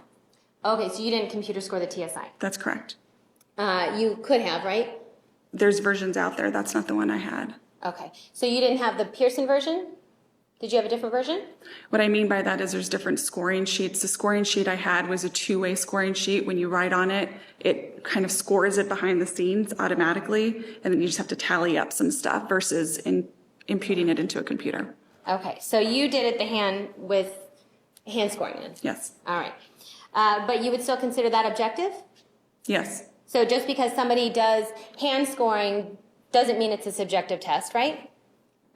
Okay, so you didn't computer score the TSI. That's correct. You could have, right? There's versions out there. That's not the one I had. Okay. So you didn't have the Pearson version? Did you have a different version? What I mean by that is there's different scoring sheets. The scoring sheet I had was a two-way scoring sheet. When you write on it, it kind of scores it behind the scenes automatically, and then you just have to tally up some stuff versus imputing it into a computer. Okay. So you did it with hand scoring then? Yes. All right. But you would still consider that objective? Yes. So just because somebody does hand scoring doesn't mean it's a subjective test, right?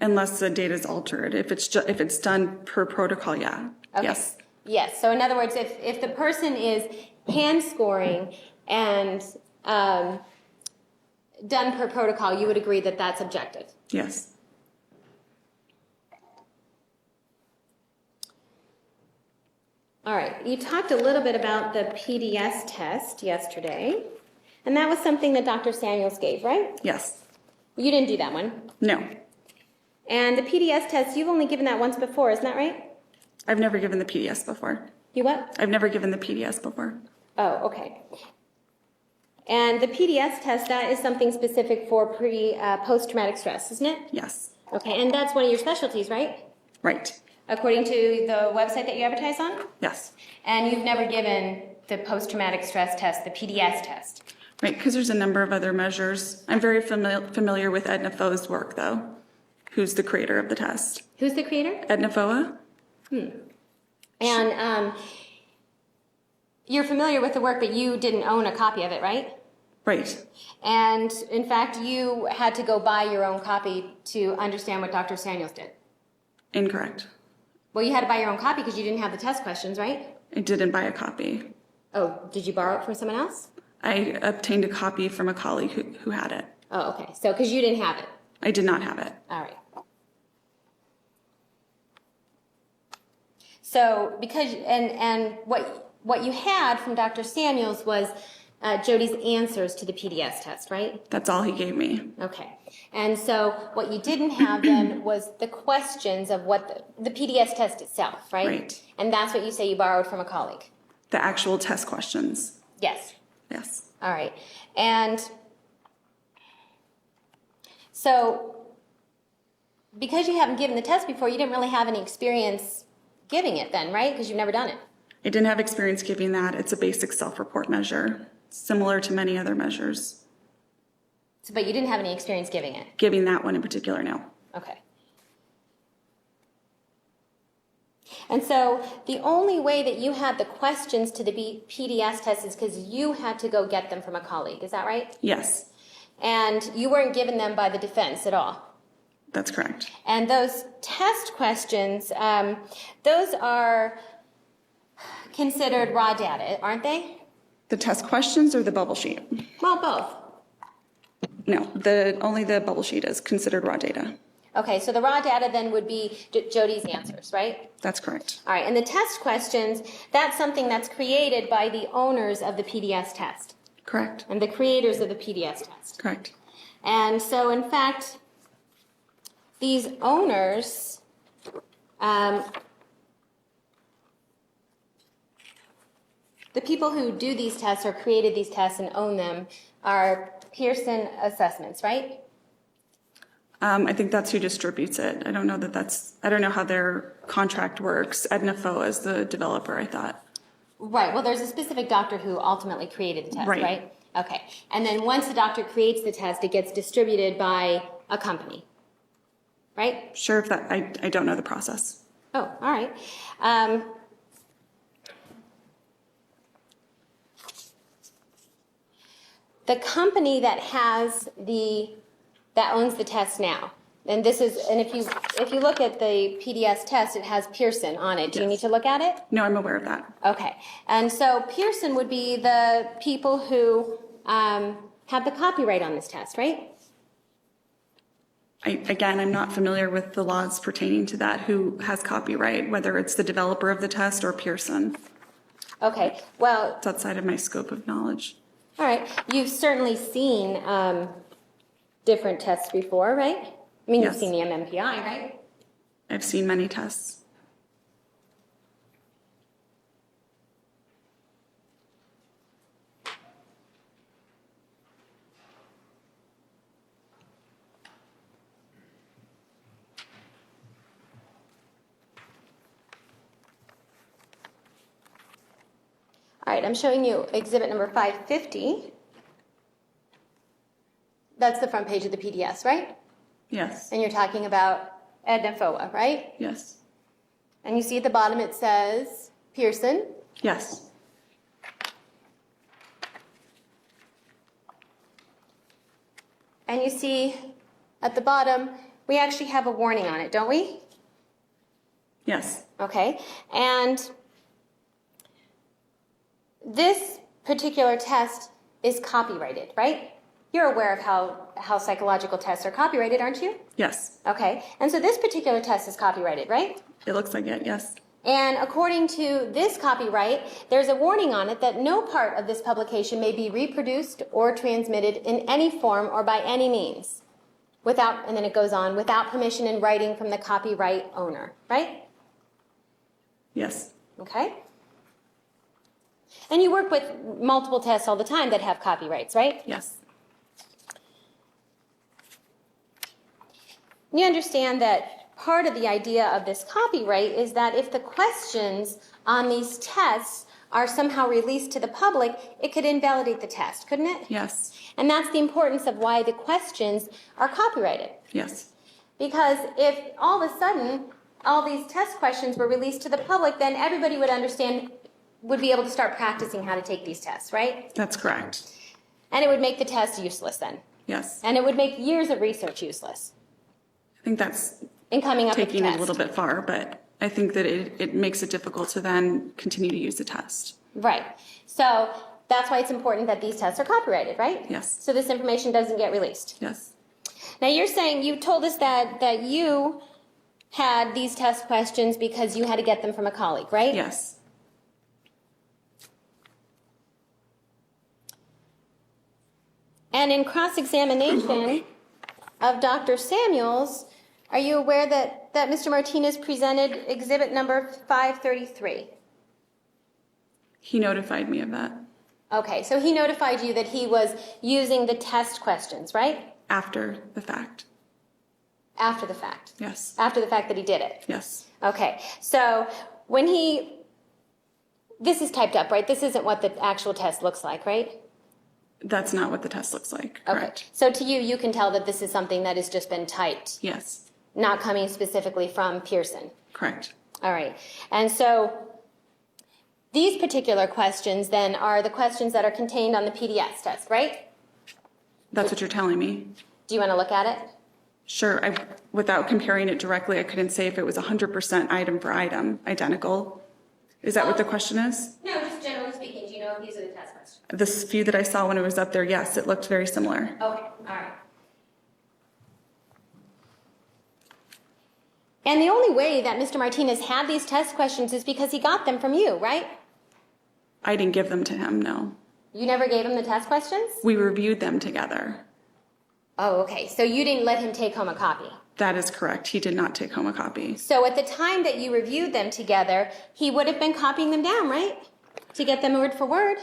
Unless the data is altered. If it's done per protocol, yeah. Okay. Yes. Yes. So in other words, if the person is hand scoring and done per protocol, you would agree that that's objective. Yes. All right. You talked a little bit about the PDS test yesterday, and that was something that Dr. Samuels gave, right? Yes. You didn't do that one. No. And the PDS test, you've only given that once before, isn't that right? I've never given the PDS before. You what? I've never given the PDS before. Oh, okay. And the PDS test, that is something specific for post-traumatic stress, isn't it? Yes. Okay, and that's one of your specialties, right? Right. According to the website that you advertise on? Yes. And you've never given the post-traumatic stress test, the PDS test? Right, because there's a number of other measures. I'm very familiar with Edna Foe's work, though, who's the creator of the test. Who's the creator? Edna Foe? And you're familiar with the work, but you didn't own a copy of it, right? Right. And in fact, you had to go buy your own copy to understand what Dr. Samuels did. Incorrect. Well, you had to buy your own copy because you didn't have the test questions, right? I didn't buy a copy. Oh, did you borrow it from someone else? I obtained a copy from a colleague who had it. Oh, okay. So, because you didn't have it. I did not have it. All right. So, because, and what you had from Dr. Samuels was Jodi's answers to the PDS test, right? That's all he gave me. Okay. And so what you didn't have then was the questions of what the PDS test itself, right? Right. And that's what you say you borrowed from a colleague. The actual test questions. Yes. Yes. All right. And so because you haven't given the test before, you didn't really have any experience giving it then, right? Because you've never done it. I didn't have experience giving that. It's a basic self-report measure, similar to many other measures. So, but you didn't have any experience giving it? Giving that one in particular, no. Okay. And so the only way that you had the questions to the PDS test is because you had to go get them from a colleague. Is that right? Yes, And you weren't given them by the defense at all? that's correct. And those test questions, those are considered raw data, aren't they? The test questions or the bubble sheet? Well, both. No, only the bubble sheet is considered raw data. Okay, so the raw data then would be Jodi's answers, right? That's correct. All right, and the test questions, that's something that's created by the owners of the PDS test Correct. and the creators of the PDS test. Correct. And so, in fact, these owners, the people who do these tests or created these tests and own them are Pearson Assessments, right? I think that's who distributes it. I don't know I don't know how their contract works. Edna Foe is the developer, I thought. Right. Well, there's a specific doctor who ultimately created the test, Right. right? Okay. And then once the doctor creates the test, it gets distributed by a company, right? Sure, if that, I don't know the process. Oh, all right. The company that owns the test now, and if you look at the PDS test, it has Pearson on it. Do you Yes. need to look at it? No, I'm aware of that. Okay. And so Pearson would be the people who have the copyright on this test, right? I'm not familiar with the laws pertaining to that, who has copyright, whether it's the developer of the test or Pearson. Okay. Well, It's outside of my scope of knowledge. all right. You've certainly seen different tests before, right? I mean, Yes. you've seen the MMPI, right? I've seen many tests. All right. I'm showing you exhibit number 550. That's the front page of the PDS, right? Yes. And you're talking about Edna Foa, right? Yes. And you see at the bottom it says Pearson. Yes. And you see at the bottom, we actually have a warning on it, don't we? Yes. Okay. And this particular test is copyrighted, right? You're aware of how psychological tests are copyrighted, aren't you? Yes. Okay. And so this particular test is copyrighted, right? It looks like it, yes. And according to this copyright, there's a warning on it that no part of this publication may be reproduced or transmitted in any form or by any means without, and then it goes on, without permission in writing from the copyright owner, right? Yes. Okay. And you work with multiple tests all the time that have copyrights, right? Yes. You understand that part of the idea of this copyright is that if the questions on these tests are somehow released to the public, it could invalidate the test, couldn't it? Yes. And that's the importance of why the questions are copyrighted. Yes. Because if all of a sudden all these test questions were released to the public, then everybody would be able to start practicing how to take these tests, right? That's correct. And it would make the test useless then. Yes. And it would make years of research useless I think that's in coming up with taking the it test. a little bit far, but I think that it makes it difficult to then continue to use the test. Right. So that's why it's important that these tests are copyrighted, right? Yes. So this information doesn't get released. Yes. Now you're saying, you told us that you had these test questions because you had to get them from a colleague, right? Yes. And in cross-examination of Dr. Samuels, are you aware that Mr. Martinez presented exhibit number 533? He notified me of that Okay, so he notified you that he was using the test questions, right? after the fact. After the fact. Yes. After the fact that he did it. Yes. Okay, so when he This is typed up, right? This isn't what the actual test looks like, right? That's not what the test looks like, Okay. correct? So to you, you can tell that this is something that has just been typed, Yes, not coming specifically from Pearson. correct. All right. And so these particular questions then are the questions that are contained on the PDS test, right? That's what you're telling me? Do you want to look at it? Sure, without comparing it directly, I couldn't say if it was 100% item for item identical. Is that what the question is? No, just generally speaking, do you know if these are the test questions? The few that I saw when it was up there, yes, it looked very similar. Okay, all right. And the only way that Mr. Martinez had these test questions is because he got them from you, right? I didn't give them to him, no. You never gave him the test questions? We reviewed them together. Oh, okay. So you didn't let him take home a copy. That is correct. He did not take home a copy. So at the time that you reviewed them together, he would have been copying them down, right? To get them word for word?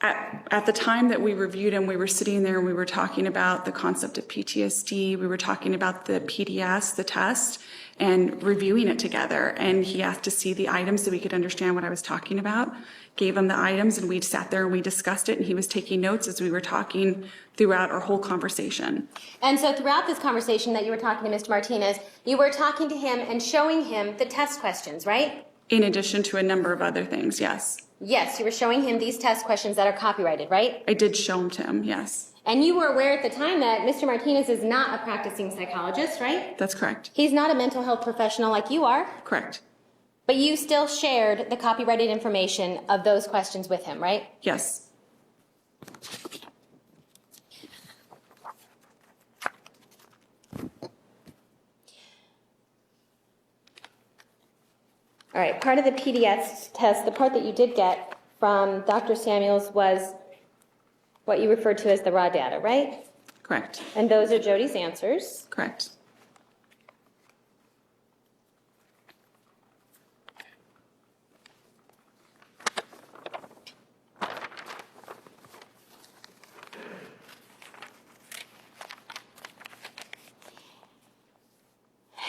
At the time that we reviewed him, we were sitting there and we were talking about the concept of PTSD. We were talking about the PDS, the test, and reviewing it together. And he asked to see the items so we could understand what I was talking about. Gave him the items and we sat there and we discussed it and he was taking notes as we were talking throughout our whole conversation. And so throughout this conversation that you were talking to Mr. Martinez, you were talking to him and showing him the test questions, right? In addition to a number of other things, yes. Yes, you were showing him these test questions that are copyrighted, right? I did show them to him, yes. And you were aware at the time that Mr. Martinez is not a practicing psychologist, right? That's correct. He's not a mental health professional like you are. Correct. But you still shared the copyrighted information of those questions with him, right? Yes. All right, part of the PDS test, the part that you did get from Dr. Samuels was what you referred to as the raw data, right? Correct. And those are Jodi's answers. Correct.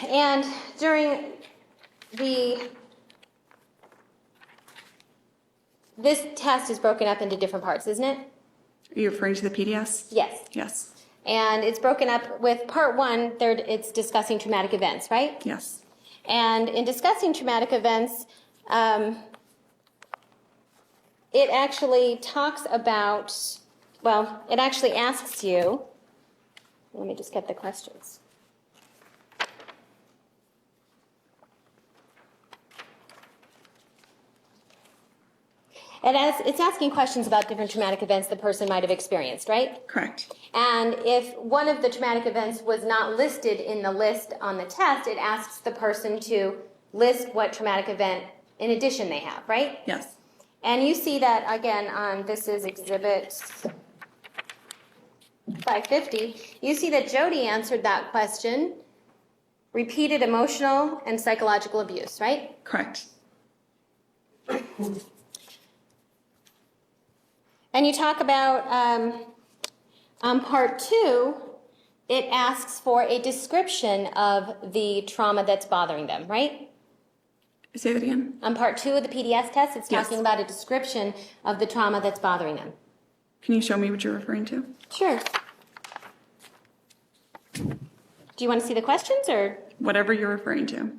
And during this test is broken up into different parts, isn't it? Are you referring to the PDS? Yes. Yes. And it's broken up with part one, it's discussing traumatic events, right? Yes. And in discussing traumatic events, it actually talks about, well, it actually asks you, let me just get the questions. It's asking questions about different traumatic events the person might have experienced, right? Correct. And if one of the traumatic events was not listed in the list on the test, it asks the person to list what traumatic event in addition they have, right? Yes. And you see that, again, this is Exhibit 550. You see that Jodi answered that question, repeated emotional and psychological abuse, right? Correct. And you talk about, on part two, it asks for a description of the trauma that's bothering them, right? Say that again. On part two of the PDS test, it's Yes. talking about a description of the trauma that's bothering them. Can you show me what you're referring to? Sure. Do you want to see the questions or? Whatever you're referring to.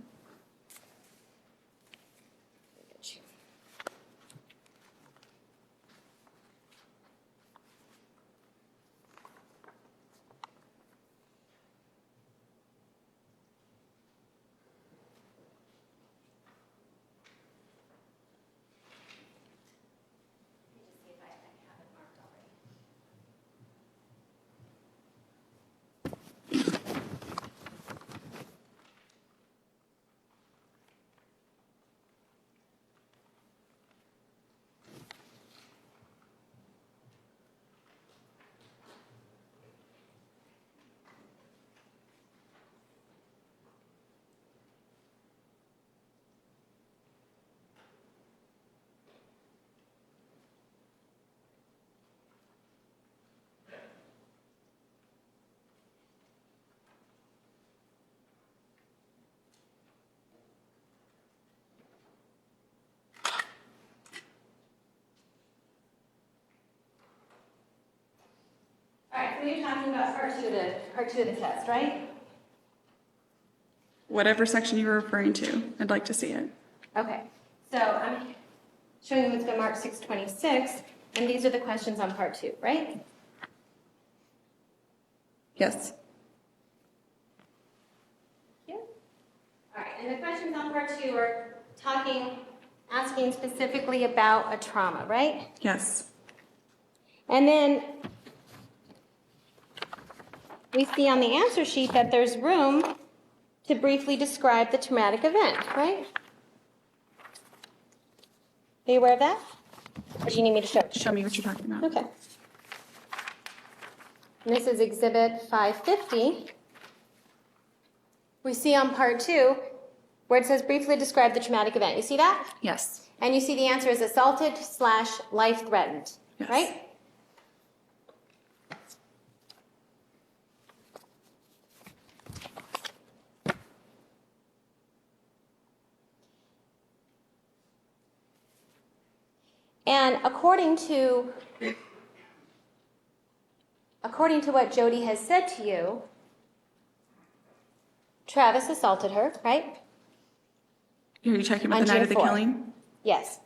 so you're talking about part two of the test, right? Whatever section you're referring to, I'd like to see it. Okay, so I'm showing you what's been marked 626, and these are the questions on part two, right? Yes. Yeah. All right, and the questions on part two are asking specifically about a trauma, right? Yes. And then we see on the answer sheet that there's room to briefly describe the traumatic event, right? Are you aware of that? Or do you need me to show? Show me what you're talking about. Okay. And this is Exhibit 550. We see on part two where it says briefly describe the traumatic event. You see that? Yes. And you see the answer is assaulted/life threatened, Yes. right? And according to what Jodi has said to you, Travis assaulted her, right? Are you talking about On the night June of the 4th. killing? Yes.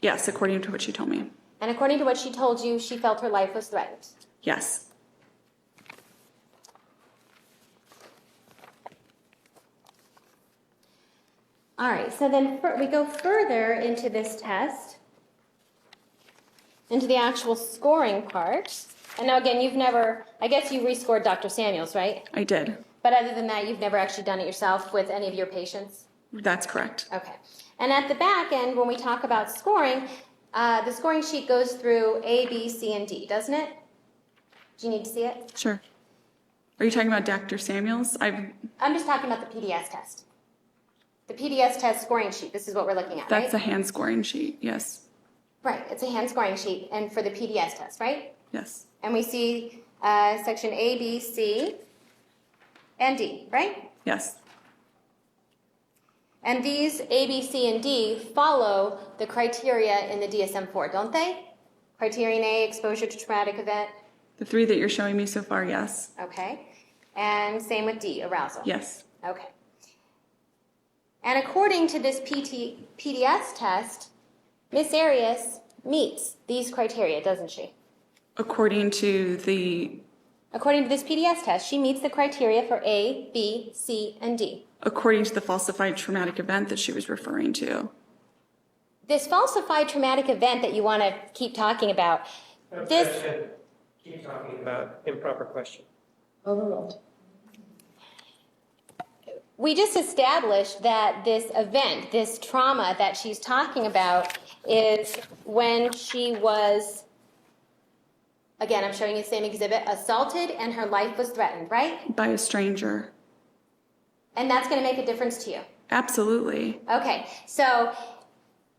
Yes, according to what she told me. And according to what she told you, she felt her life was threatened. Yes. All right, so then we go further into this test, into the actual scoring part. And now again, I guess you rescored Dr. Samuels, right? I did. But other than that, you've never actually done it yourself with any of your patients? That's correct. Okay. And at the back end, when we talk about scoring, the scoring sheet goes through A, B, C, and D, doesn't it? Do you need to see it? Sure. Are you talking about Dr. Samuels? I'm just talking about the PDS test. The PDS test scoring sheet, this is what we're looking at, That's right? a hand scoring sheet. Yes. Right, it's a hand scoring sheet, and for the PDS test, right? Yes. And we see section A, B, C, and D, right? Yes. And these A, B, C, and D follow the criteria in the DSM-4, don't they? Criterion A, exposure to traumatic event. The three that you're showing me so far, yes. Okay. And same with D, arousal. Yes. Okay. And according to this PDS test, Miss Arias meets these criteria, doesn't she? According to According to this PDS test, she meets the criteria for A, B, C, and D. according to the falsified traumatic event that she was referring to. This falsified traumatic event that you want to keep talking about, Keep talking about improper question. Overruled. We just established that this event, this trauma that she's talking about, is when she was, again, I'm showing you the same exhibit, assaulted and her life was threatened, right? By a stranger. And that's going to make a difference to you. Absolutely. Okay, so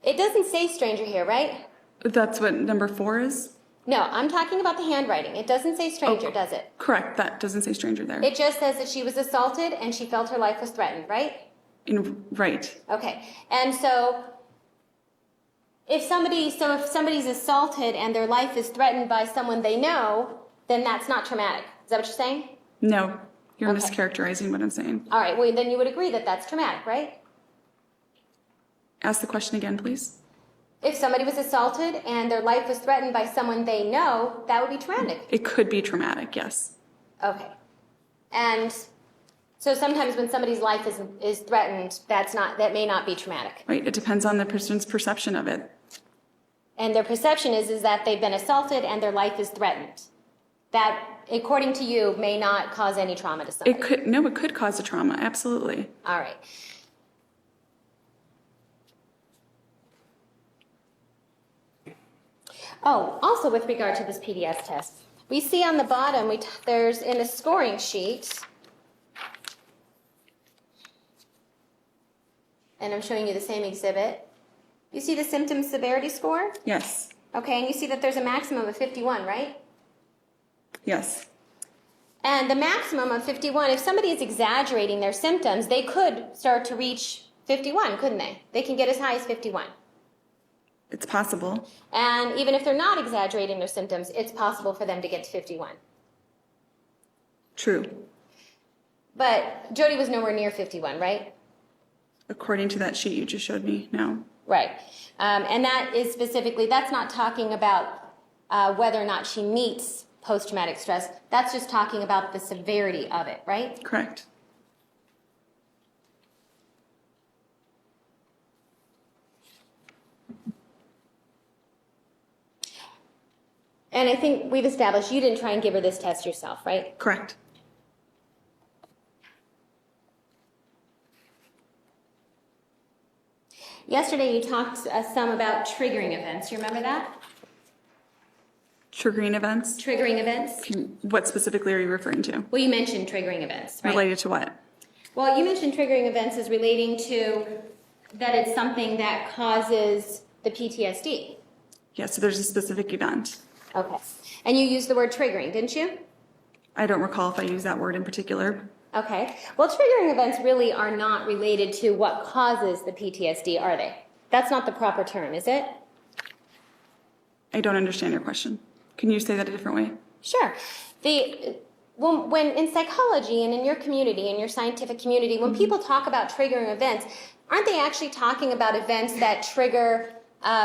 it doesn't say stranger here, right? That's what number 4 is? No, I'm talking about the handwriting. It doesn't say stranger, Oh. does it? Correct. That doesn't say stranger there. It just says that she was assaulted and she felt her life was threatened, right? Right. Okay, and so if somebody's assaulted and their life is threatened by someone they know, then that's not traumatic. Is that what you're saying? No, you're Okay. mischaracterizing what I'm saying. All right, well, then you would agree that that's traumatic, right? Ask the question again, please. If somebody was assaulted and their life was threatened by someone they know, that would be traumatic. It could be traumatic, yes. Okay. And so sometimes when somebody's life is threatened, that may not be traumatic. Right. It depends on the person's perception of it. And their perception is that they've been assaulted and their life is threatened. That, according to you, may not cause any trauma to somebody. It could cause a trauma, absolutely. All right. Oh, also with regard to this PDS test, we see on the bottom, there's in a scoring sheet, and I'm showing you the same exhibit. You see the symptom severity score? Yes. Okay, and you see that there's a maximum of 51, right? Yes. And the maximum of 51, if somebody is exaggerating their symptoms, they could start to reach 51, couldn't they? They can get as high as 51. It's possible. And even if they're not exaggerating their symptoms, it's possible for them to get to 51. True. But Jodi was nowhere near 51, right? According to that sheet you just showed me, no. Right. And that is specifically, that's not talking about whether or not she meets post-traumatic stress. That's just talking about the severity of it, right? Correct. And I think we've established you didn't try and give her this test yourself, right? Correct. Yesterday you talked some about triggering events. You remember that? Triggering events? Triggering events? What specifically are you referring to? Well, you mentioned triggering events, right? Related to what? Well, you mentioned triggering events as relating to that it's something that causes the PTSD. Yeah, so there's a specific event. Okay. And you used the word triggering, didn't you? I don't recall if I used that word in particular. Okay. Well, triggering events really are not related to what causes the PTSD, are they? That's not the proper term, is it? I don't understand your question. Can you say that a different way? Sure. When in psychology and in your community, in your scientific community, when people talk about triggering events, aren't they actually talking about events that trigger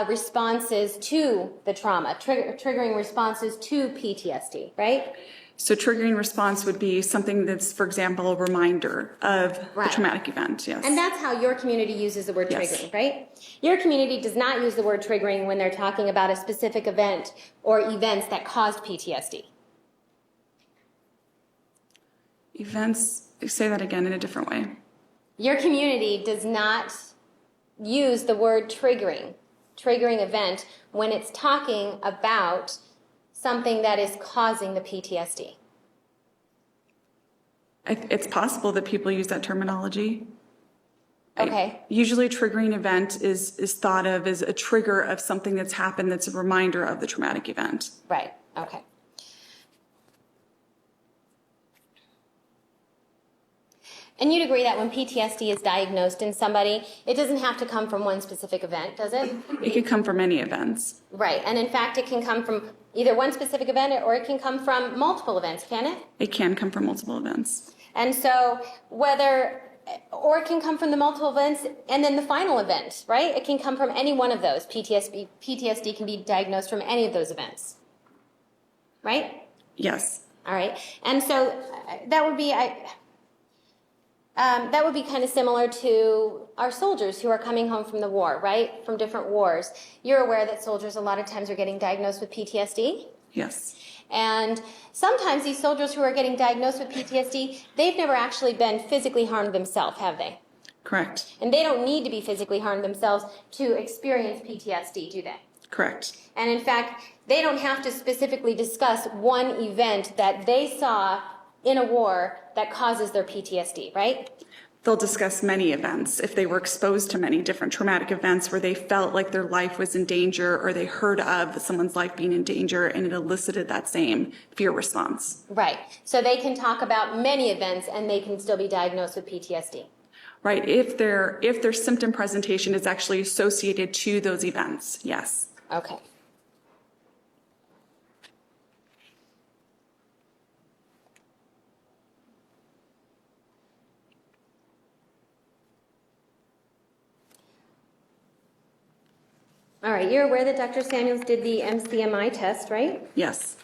responses to the trauma, triggering responses to PTSD, right? So triggering response would be something that's, for example, a reminder of the traumatic event, yes. And that's how your community uses the word triggering, right? Your community does not use the word triggering when they're talking about a specific event or events that caused PTSD. Events, say that again in a different way. Your community does not use the word triggering event, when it's talking about something that is causing the PTSD. It's possible that people use that terminology. Okay. Usually a triggering event is thought of as a trigger of something that's happened that's a reminder of the traumatic event. Right, okay. And you'd agree that when PTSD is diagnosed in somebody, it doesn't have to come from one specific event, does it? It could come from any events. Right, and in fact, it can come from either one specific event or it can come from multiple events, can it? It can come from multiple events. And so or it can come from the multiple events and then the final event, right? It can come from any one of those. PTSD can be diagnosed from any of those events, right? Yes. All right, and so that would be kind of similar to our soldiers who are coming home from the war, right? From different wars. You're aware that soldiers a lot of times are getting diagnosed with PTSD? Yes. And sometimes these soldiers who are getting diagnosed with PTSD, they've never actually been physically harmed themselves, have they? Correct. And they don't need to be physically harmed themselves to experience PTSD, do they? Correct. And in fact, they don't have to specifically discuss one event that they saw in a war that causes their PTSD, right? They'll discuss many events if they were exposed to many different traumatic events where they felt like their life was in danger or they heard of someone's life being in danger and it elicited that same fear response. Right. So they can talk about many events and they can still be diagnosed with PTSD. Right. If their symptom presentation is actually associated to those events, yes. Okay. All right, you're aware that Dr. Samuels did the MCMI test, right? Yes.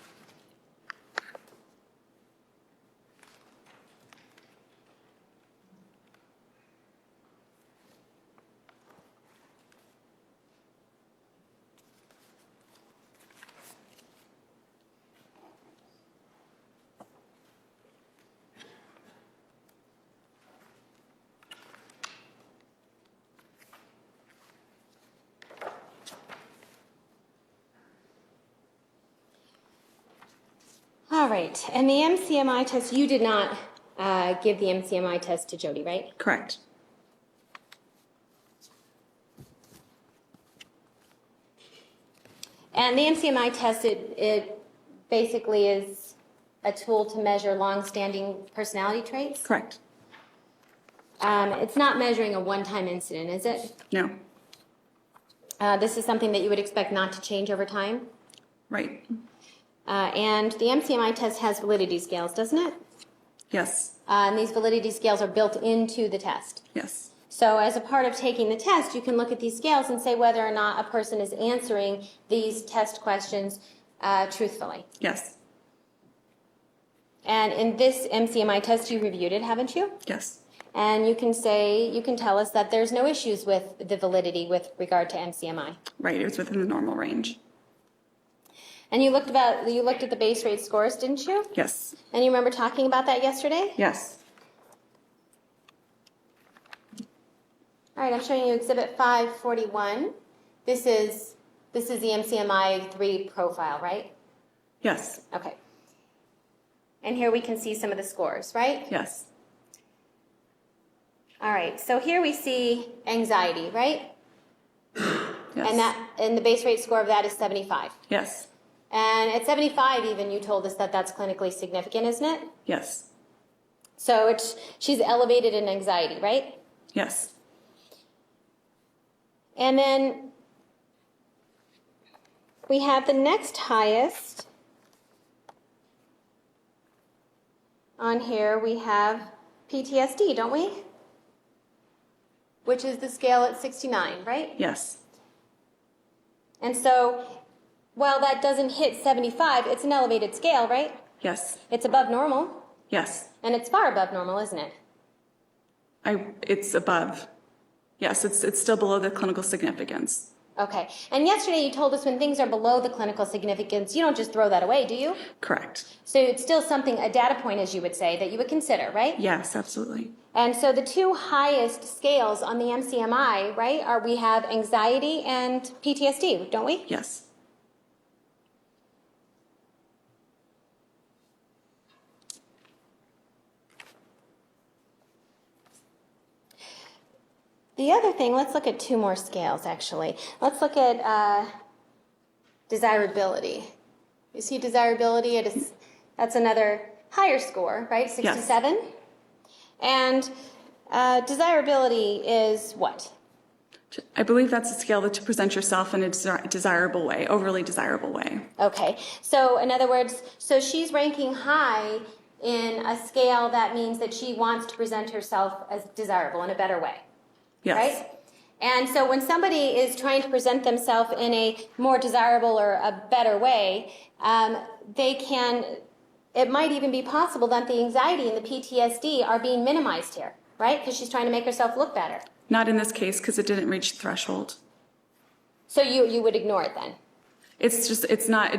All right, and the MCMI test, you did not give the MCMI test to Jodi, right? Correct. And the MCMI test, it basically is a tool to measure long-standing personality traits? Correct. It's not measuring a one-time incident, is it? No. This is something that you would expect not to change over time? Right. And the MCMI test has validity scales, doesn't it? Yes. And these validity scales are built into the test. Yes. So as a part of taking the test, you can look at these scales and say whether or not a person is answering these test questions truthfully. Yes. And in this MCMI test, you reviewed it, haven't you? Yes. And you can tell us that there's no issues with the validity with regard to MCMI. Right. It was within the normal range. And you looked at the base rate scores, didn't you? Yes. And you remember talking about that yesterday? Yes. All right, I'm showing you Exhibit 541. This is the MCMI-3 profile, right? Yes. Okay. And here we can see some of the scores, right? Yes. All right, so here we see anxiety, right? Yes. And the base rate score of that is 75. Yes. And at 75 even, you told us that that's clinically significant, isn't it? Yes. So she's elevated in anxiety, right? Yes. And then we have the next highest on here. We have PTSD, don't we? Which is the scale at 69, right? Yes. And so while that doesn't hit 75, it's an elevated scale, right? Yes. It's above normal. Yes. And it's far above normal, isn't it? It's above. Yes, it's still below the clinical significance. Okay. And yesterday you told us when things are below the clinical significance, you don't just throw that away, do you? Correct. So it's still something, a data point, as you would say, that you would consider, right? Yes, absolutely. And so the two highest scales on the MCMI, right, we have anxiety and PTSD, don't we? Yes. The other thing, let's look at two more scales, actually. Let's look at desirability. You see desirability, that's another higher score, right, 67? Yes. And desirability is what? I believe that's a scale to present yourself in a desirable way, overly desirable way. Okay, so in other words, so she's ranking high in a scale that means that she wants to present herself as desirable in a better way. Yes. Right? And so when somebody is trying to present themselves in a more desirable or a better way, it might even be possible that the anxiety and the PTSD are being minimized here, right? Because she's trying to make herself look better. Not in this case because it didn't reach the threshold. So you would ignore it then? It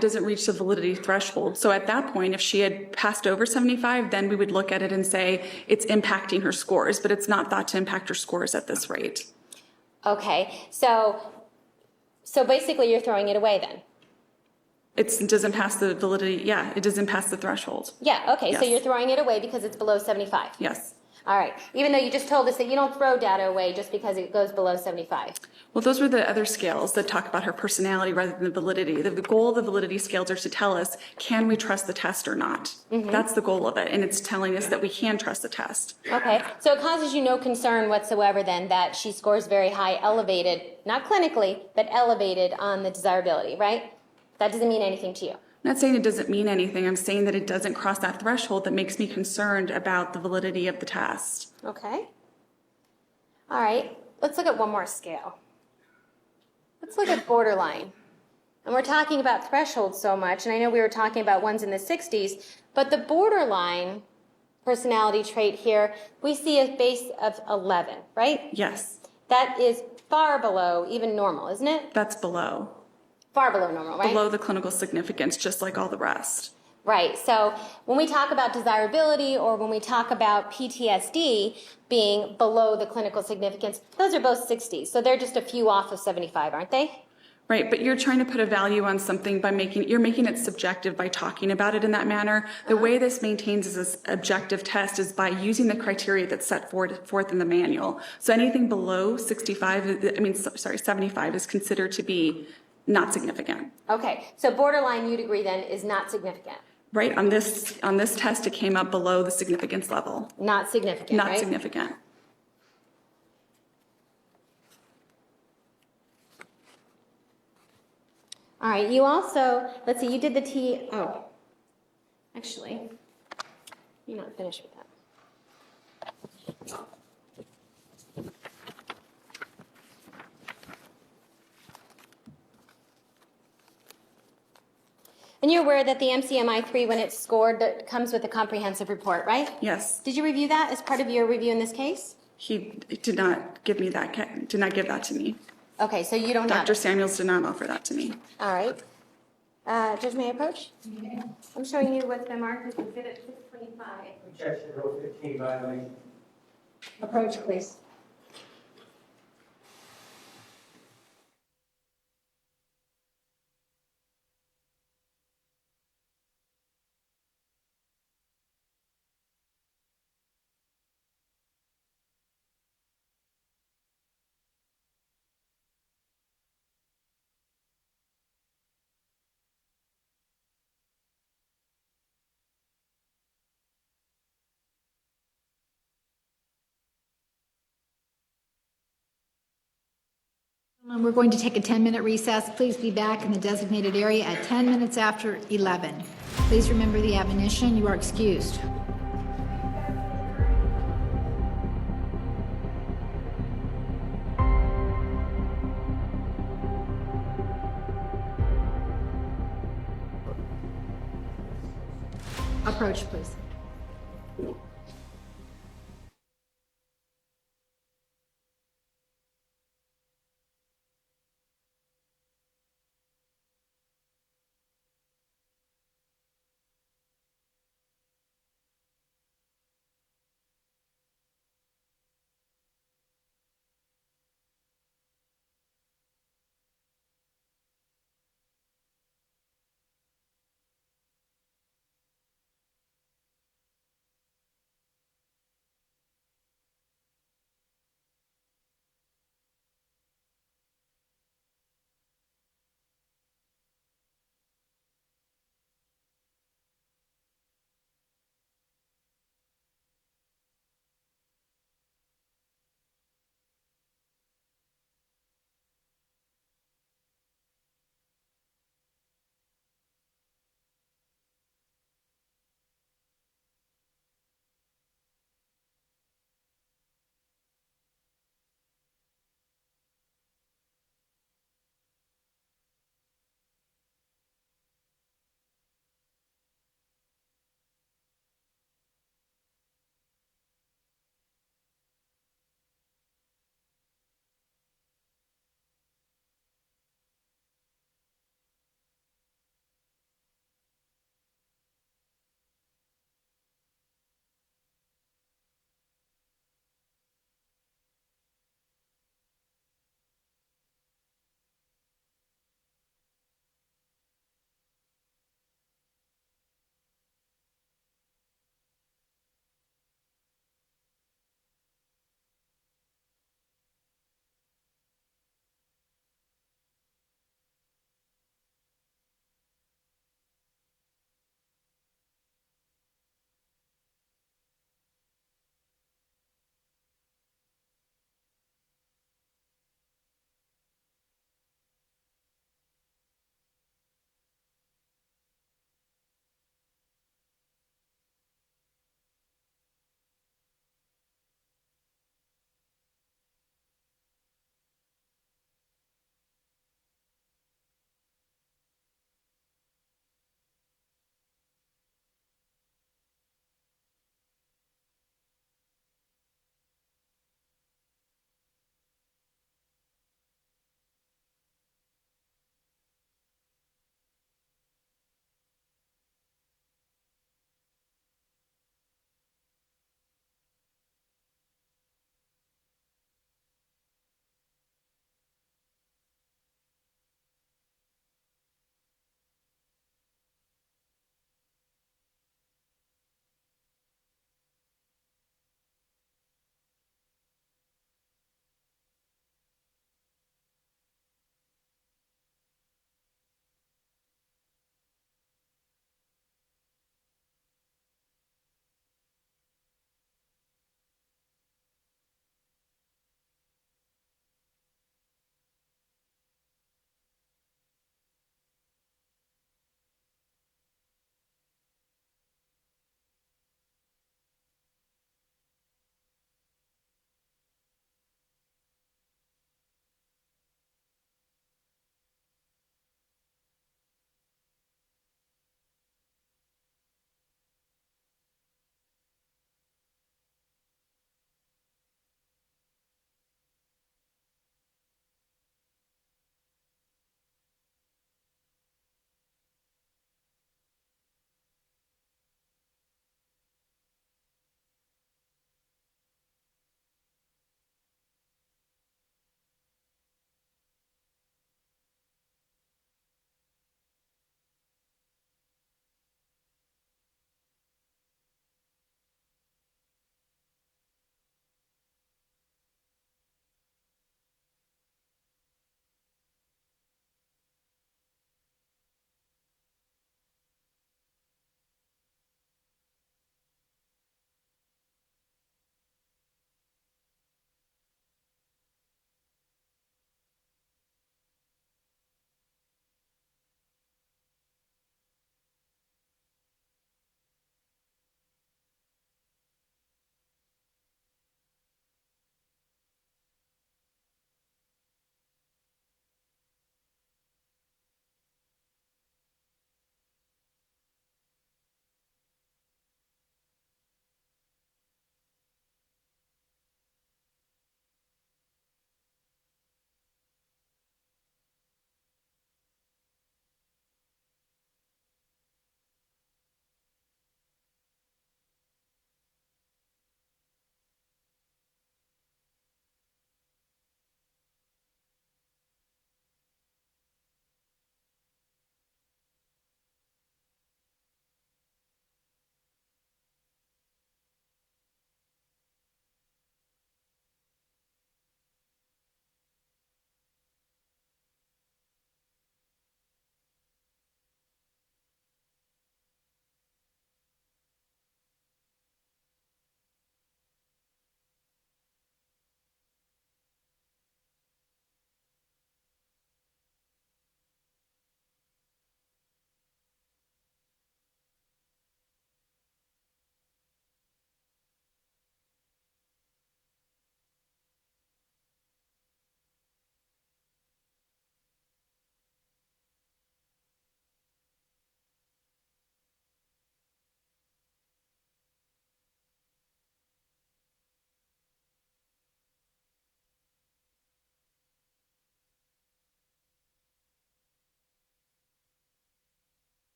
doesn't reach the validity threshold. So at that point, if she had passed over 75, then we would look at it and say it's impacting her scores, but it's not thought to impact her scores at this rate. Okay, so basically you're throwing it away then? It doesn't pass the validity, yeah, it doesn't pass the threshold. Yeah, okay, so Yes. you're throwing it away because it's below 75? Yes. All right, even though you just told us that you don't throw data away just because it goes below 75. Well, those were the other scales that talk about her personality rather than the validity. The goal of the validity scales are to tell us, can we trust the test or not? Mm-hmm. That's the goal of it, and it's telling us that we can trust the test. Okay, so it causes you no concern whatsoever then that she scores very high, elevated, not clinically, but elevated on the desirability, right? That doesn't mean anything to you. I'm not saying it doesn't mean anything. I'm saying that it doesn't cross that threshold that makes me concerned about the validity of the test. Okay. All right, let's look at one more scale. Let's look at borderline. And we're talking about thresholds so much, and I know we were talking about ones in the 60s, but the borderline personality trait here, we see a base of 11, right? Yes. That is far below even normal, isn't it? That's below. Far below normal, right? Below the clinical significance, just like all the rest. Right. So when we talk about desirability or when we talk about PTSD being below the clinical significance, those are both 60s. So they're just a few off of 75, aren't they? Right, but you're trying to put a value on something by you're making it subjective by talking about it in that manner. The way this maintains as an objective test is by using the criteria that's set forth in the manual. So anything below 75 is considered to be not significant. Okay, so borderline, you'd agree then, is not significant. Right, on this test, it came up below the significance level. Not significant, Not right? significant. All right, you also, let's see, you did the actually, You're not finished with that. And you're aware that the MCMI-3, when it's scored, that comes with a comprehensive report, right? Yes, Did you review that as part of your review in this case? he did not give me that, did not give that to me. Okay, so you don't have Dr. it. Samuels did not offer that to me. All right. Judge, may I approach? I'm showing you what's been marked as Exhibit 625. Objection, Rule 15 violation. Approach, please. We're going to take a 10-minute recess. Please be back in the designated area at 10 minutes after 11. Please remember the admonition. You are excused. Approach, please.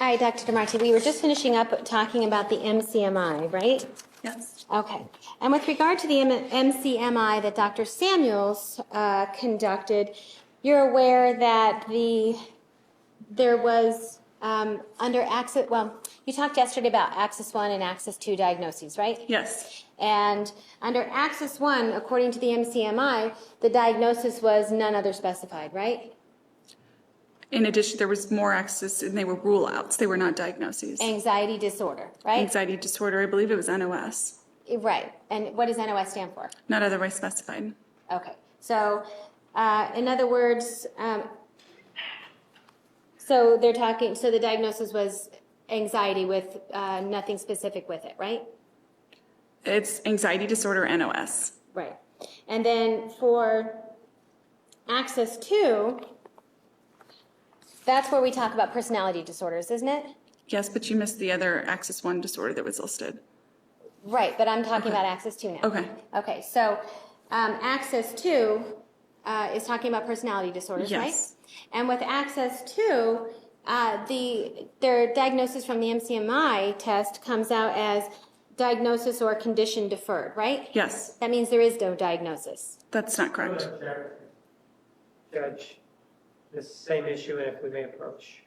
Hi, Dr. DeMarte. We were just finishing up talking about the MCMI, right? Yes. Okay. And with regard to the MCMI that Dr. Samuels conducted, you're aware that there was under Axis, well, you talked yesterday about Axis 1 and Axis 2 diagnoses, right? Yes. And under Axis 1, according to the MCMI, the diagnosis was none other specified, right? In addition, there was more access, and they were rule outs. They were not diagnoses. Anxiety disorder, right? Anxiety disorder, I believe it was NOS. Right. And what does NOS stand for? Not otherwise specified. Okay. So, in other words, so they're talking, so the diagnosis was anxiety with nothing specific with it, right? It's anxiety disorder, NOS. Right. And then for Axis 2, that's where we talk about personality disorders, isn't it? Yes, but you missed the other Axis 1 disorder that was listed. Right, but I'm talking about Axis 2 now. Okay. Okay, so Axis 2 is talking about personality disorders, right? Yes. And with Axis 2, their diagnosis from the MCMI test comes out as diagnosis or condition deferred, right? Yes, That means there is no diagnosis. that's not correct. Judge, the same issue, and if we may approach.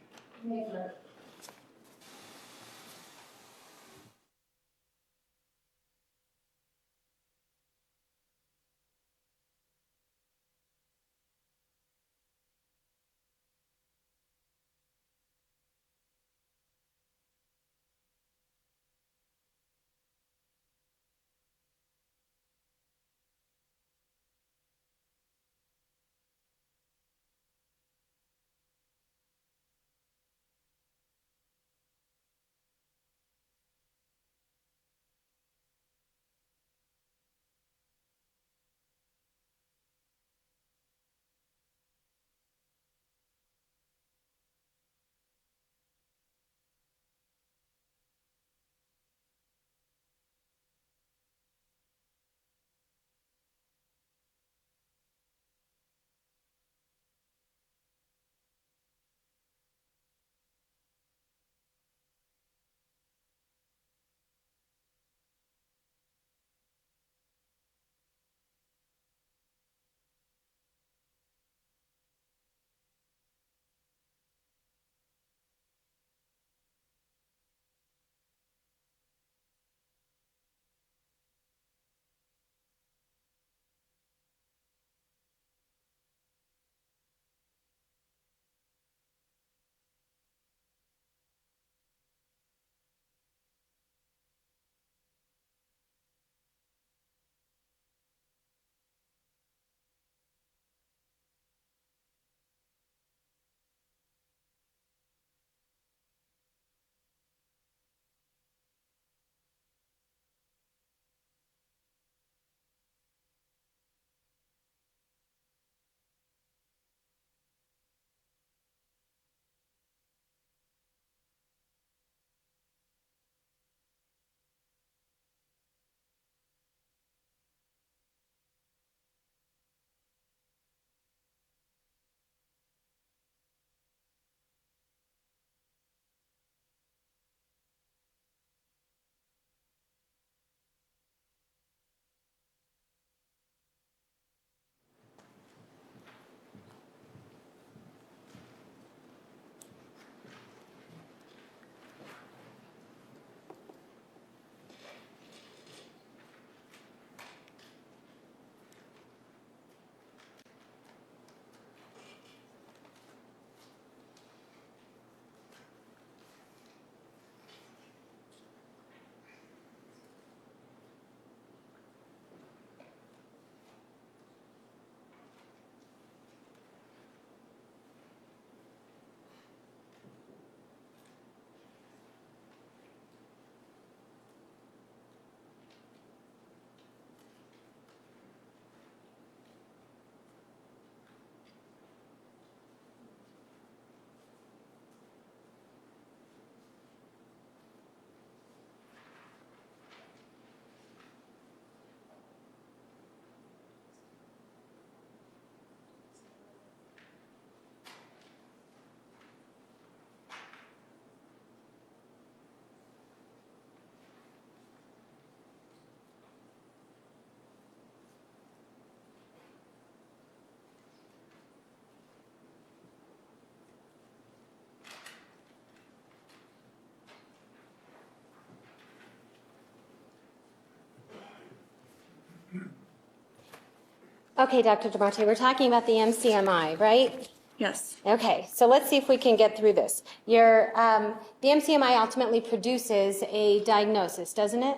Okay, Dr. DeMarte, we're talking about the MCMI, right? Yes. Okay, so let's see if we can get through this. The MCMI ultimately produces a diagnosis, doesn't it?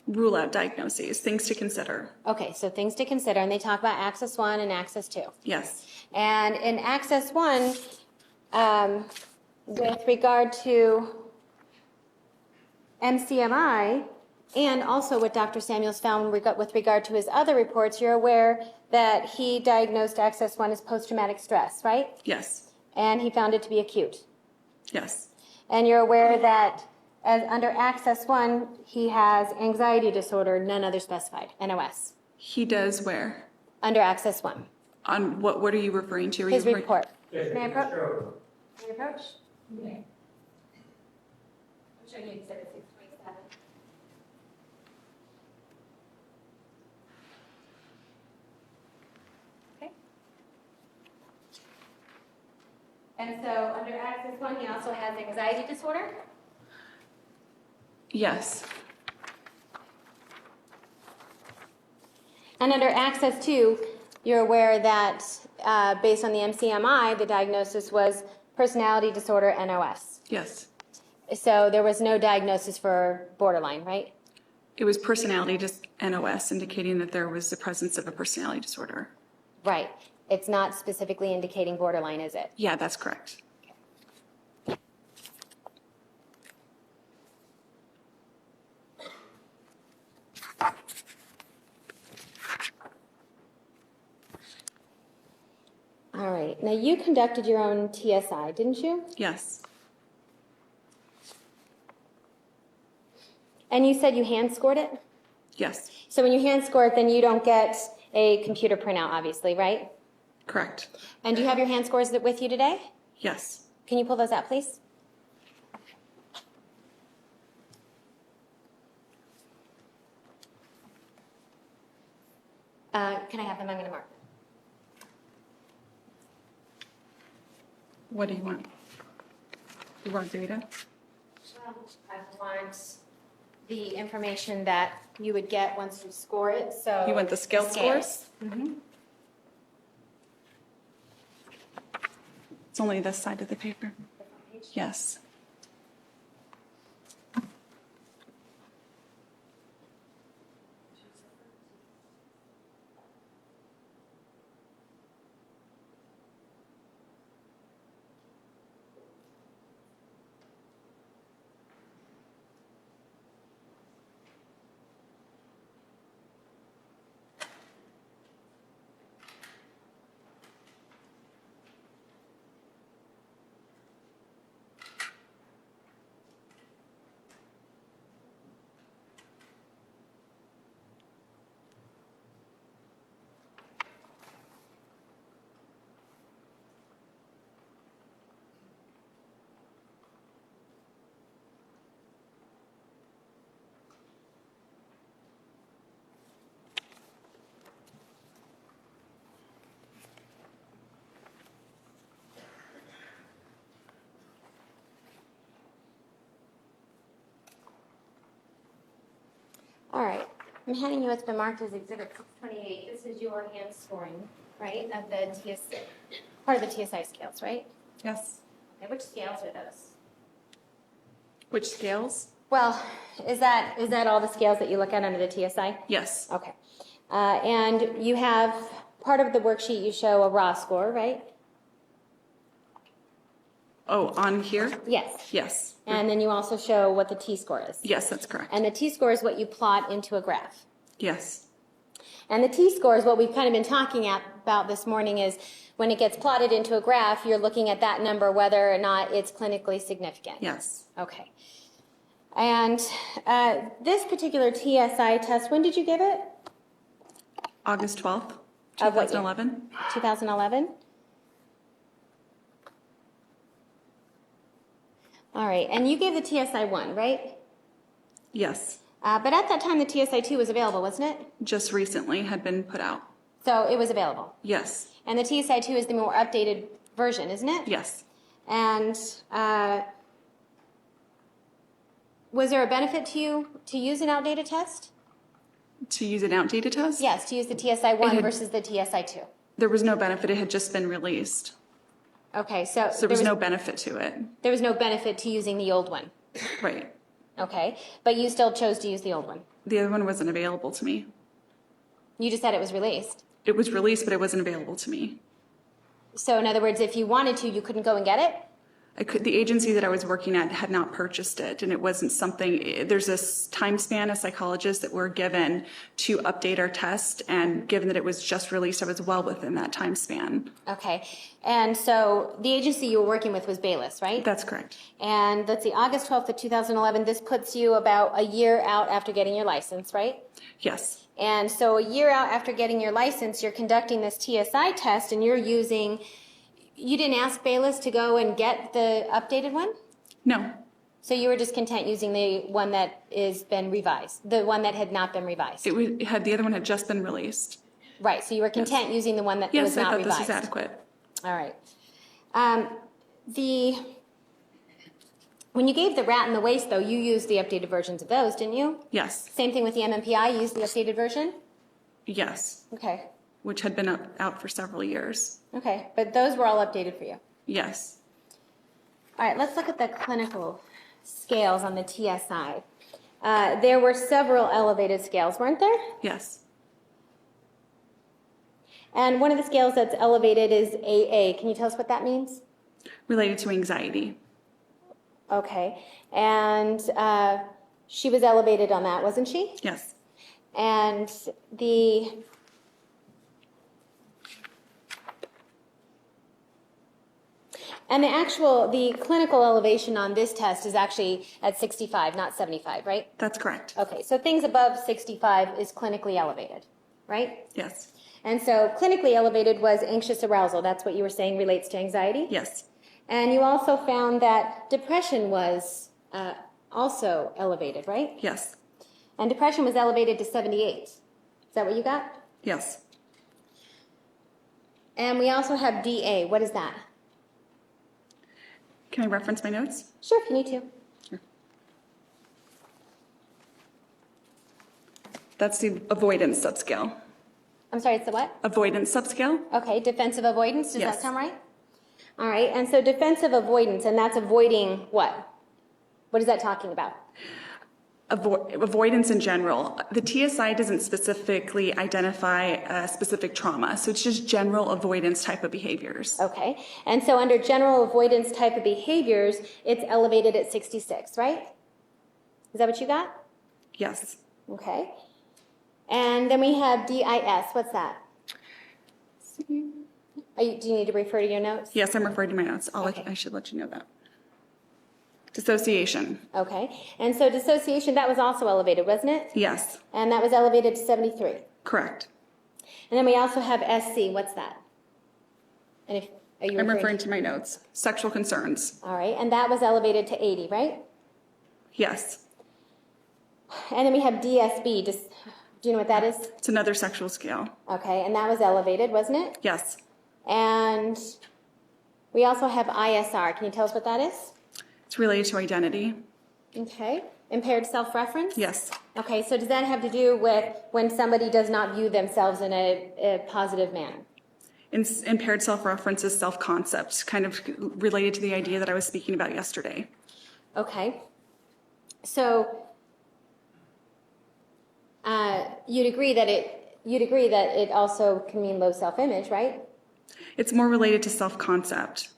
Rule out diagnoses, things to consider. Okay, so things to consider, and they talk about Access 1 and Access 2. Yes. And in Access 1, with regard to MCMI, and also what Dr. Samuels found with regard to his other reports, you're aware that he diagnosed Access 1 as post-traumatic stress, right? Yes. And he found it to be acute. Yes. And you're aware that under Access 1, he has anxiety disorder, none other specified, NOS. He does where? Under Access 1. On what are you referring to? Are His you referring- report. Yes, May I approach? sure. May I approach? Okay. I'm showing you Exhibit 627. Okay. And so under Access 1, he also has anxiety disorder. Yes. And under Access 2, you're aware that based on the MCMI, the diagnosis was personality disorder NOS. Yes. So there was no diagnosis for borderline, right? It was personality, just NOS, indicating that there was the presence of a personality disorder. Right. It's not specifically indicating borderline, is it? Yeah, that's correct. All right. Now you conducted your own TSI, didn't you? Yes. And you said you hand scored it? Yes. So when you hand score it, then you don't get a computer printout, obviously, right? Correct. And do you have your hand scores with you today? Yes. Can you pull those out, please? Can I have them? I'm going to mark them. What do you want? You want data? I want the information that you would get once you score it. So You want the scale scores? Mm-hmm. It's only this side of the paper. Yes. All right. I'm handing you what's been marked as Exhibit 628. This is your hand scoring, right, of the TSI, part of the TSI scales, right? Yes. Okay, which scales are those? Which scales? Well, is that all the scales that you look at under the TSI? Yes. Okay. And you have part of the worksheet you show a raw score, right? Oh, on here? Yes. Yes. And then you also show what the T-score is. Yes, that's correct. And the T-score is what you plot into a graph. Yes. And the T-score is what we've kind of been talking about this morning is when it gets plotted into a graph, you're looking at that number whether or not it's clinically significant. Yes. Okay. And this particular TSI test, when did you give it? August 12th, Of what year? 2011. 2011? All right. And you gave the TSI 1, right? Yes. But at that time, the TSI 2 was available, wasn't it? Just recently had been put out. So it was available. Yes. And the TSI 2 is the more updated version, isn't it? Yes. And was there a benefit to you to use an outdated test? To use an outdated test? Yes, to use the TSI-1 had- versus the TSI-2. There was no benefit. It had just been released. Okay, so So there was no benefit to it. there was no benefit to using the old one. Right. Okay, but you still chose to use the old one. The other one wasn't available to me. You just said it was released. It was released, but it wasn't available to me. So in other words, if you wanted to, you couldn't go and get it? The agency that I was working at had not purchased it, and it wasn't something, there's this time span as psychologists that we're given to update our test, and given that it was just released, I was well within that time span. Okay, and so the agency you were working with was Bayless, right? That's correct. And let's see, August 12th of 2011, this puts you about a year out after getting your license, right? Yes. And so a year out after getting your license, you're conducting this TSI test, and you're using... You didn't ask Bayless to go and get the updated one? No. So you were just content using the one that is been revised, the one that had not been revised? The other one had just been released. Right, so you were content using the one that was Yes, I not thought revised? this was adequate. All right. When you gave the rat and the waist, though, you used the updated versions of those, didn't you? Yes. Same thing with the MMPI, you used the updated version? Yes. Okay, Which had been out for several years. okay, but those were all updated for you? Yes. All right, let's look at the clinical scales on the TSI. There were several elevated scales, weren't there? Yes. And one of the scales that's elevated is AA. Can you tell us what that means? Related to anxiety. Okay, and she was elevated on that, wasn't she? Yes. And the clinical elevation on this test is actually at 65, not 75, right? That's correct. Okay, so things above 65 is clinically elevated, right? Yes. And so clinically elevated was anxious arousal. That's what you were saying relates to anxiety? Yes. And you also found that depression was also elevated, right? Yes. And depression was elevated to 78. Is that what you got? Yes. And we also have DA. What is that? Can I reference my notes? Sure, if you need to. Sure. That's the avoidance subscale. I'm sorry, it's the what? Avoidance subscale? Okay, defensive avoidance. Does Yes. that sound right? All right, and so defensive avoidance, and that's avoiding what? What is that talking about? Avoidance in general. The TSI doesn't specifically identify a specific trauma, so it's just general avoidance type of behaviors. Okay, and so under general avoidance type of behaviors, it's elevated at 66, right? Is that what you got? Yes. Okay. And then we have DIS. What's that? Do you need to refer to your notes? Yes, I'm referring to my notes. Okay. I should let you know that. Dissociation. Okay. And so dissociation, that was also elevated, wasn't it? Yes. And that was elevated to 73. Correct. And then we also have SC. What's that? And are you I'm referring to my notes. Sexual concerns. All right. And that was elevated to 80, right? Yes. And then we have DSB. Do you know what that is? It's another sexual scale. Okay. And that was elevated, wasn't it? Yes. And we also have ISR. Can you tell us what that is? It's related to identity. Okay. Impaired self-reference? Yes. Okay, so does that have to do with when somebody does not view themselves in a positive manner? Impaired self-reference is self-concept, kind of related to the idea that I was speaking about yesterday. Okay. So you'd agree that it also can mean low self-image, right? It's more related to self-concept.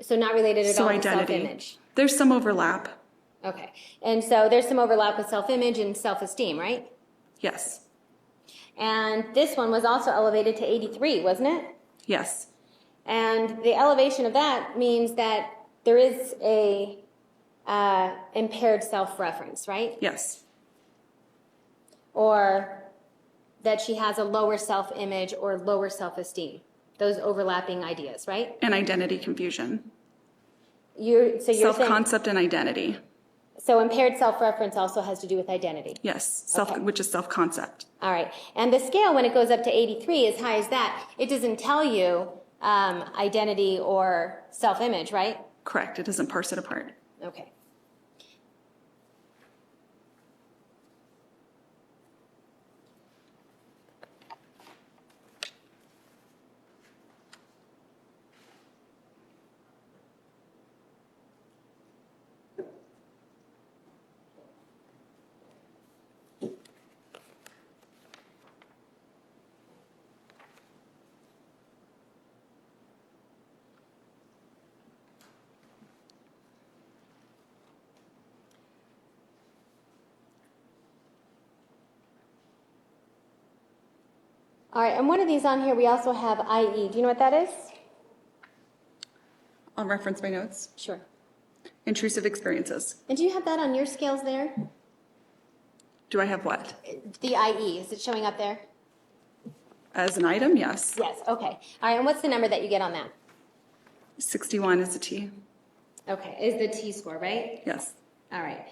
So not related at So all to identity. self-image. There's some overlap. Okay. And so there's some overlap with self-image and self-esteem, right? Yes. And this one was also elevated to 83, wasn't it? Yes. And the elevation of that means that there is a impaired self-reference, right? Yes. Or that she has a lower self-image or lower self-esteem. Those overlapping ideas, right? And identity confusion. You're saying Self-concept and identity. so impaired self-reference also has to do with identity. Yes. Okay. Which is self-concept. All right. And the scale, when it goes up to 83, as high as that, it doesn't tell you identity or self-image, right? Correct. It doesn't parse it apart. Okay. All right, and one of these on here, we also have IE. Do you know what that is? I'll reference my notes. Sure. Intrusive experiences. And do you have that on your scales there? Do I have what? The IE, is it showing up there? As an item, yes. Yes, okay. All right, and what's the number that you get on that? 61 is a T. Okay, is the T score, right? Yes. All right.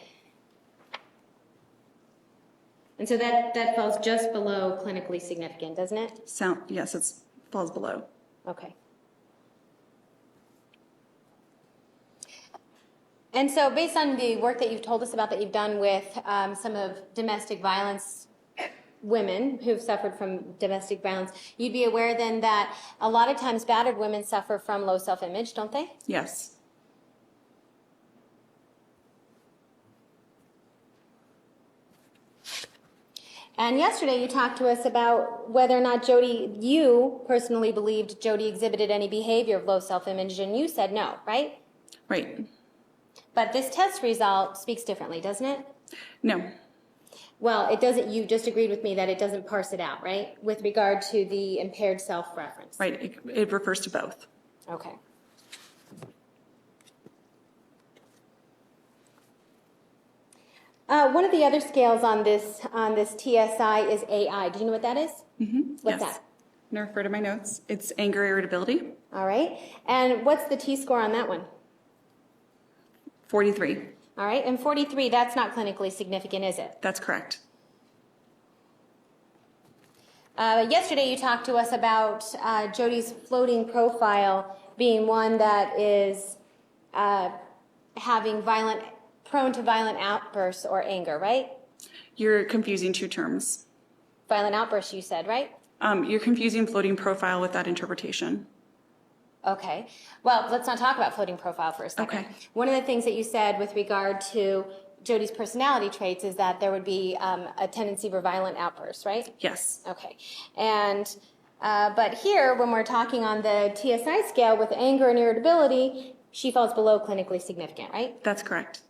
And so that falls just below clinically significant, doesn't it? Yes, it falls below. Okay. And so based on the work that you've told us about that you've done with some of domestic violence women who've suffered from domestic violence, you'd be aware then that a lot of times battered women suffer from low self-image, don't they? Yes. And yesterday you talked to us about whether or not you personally believed Jodi exhibited any behavior of low self-image, and you said no, right? Right. But this test result speaks differently, doesn't it? No. Well, it doesn't. You just agreed with me that it doesn't parse it out, right? With regard to the impaired self-reference. Right. It refers to both. Okay. One of the other scales on this TSI is AI. Do you know what that is? Mm-hmm. What's yes. that? I'm going to refer to my notes. It's anger irritability. All right. And what's the T score on that one? 43. All right. And 43, that's not clinically significant, is it? That's correct. Yesterday you talked to us about Jodi's floating profile being one that is prone to violent outbursts or anger, right? You're confusing two terms. Violent outbursts, you said, right? You're confusing floating profile with that interpretation. Okay. Well, let's not talk about floating profile for a second. Okay. One of the things that you said with regard to Jodi's personality traits is that there would be a tendency for violent outbursts, right? Yes. Okay. And but here, when we're talking on the TSI scale with anger and irritability, she falls below clinically significant, right? That's correct.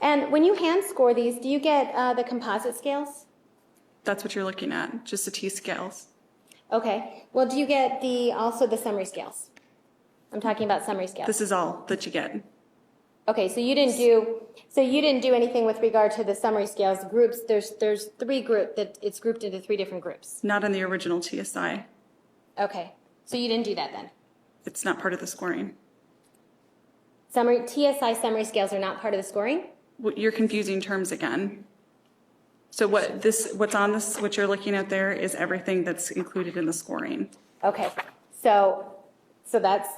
And when you hand score these, do you get the composite scales? That's what you're looking at, just the T scales. Okay. Well, do you get also the summary scales? I'm talking about summary scales. This is all that you get. Okay, so you didn't do anything with regard to the summary scales groups. There's three groups that it's grouped into three different groups. Not on the original TSI. Okay. So you didn't do that then. It's not part of the scoring. TSI summary scales are not part of the scoring? You're confusing terms again. So what's on this, what you're looking at there is everything that's included in the scoring. Okay. So that's,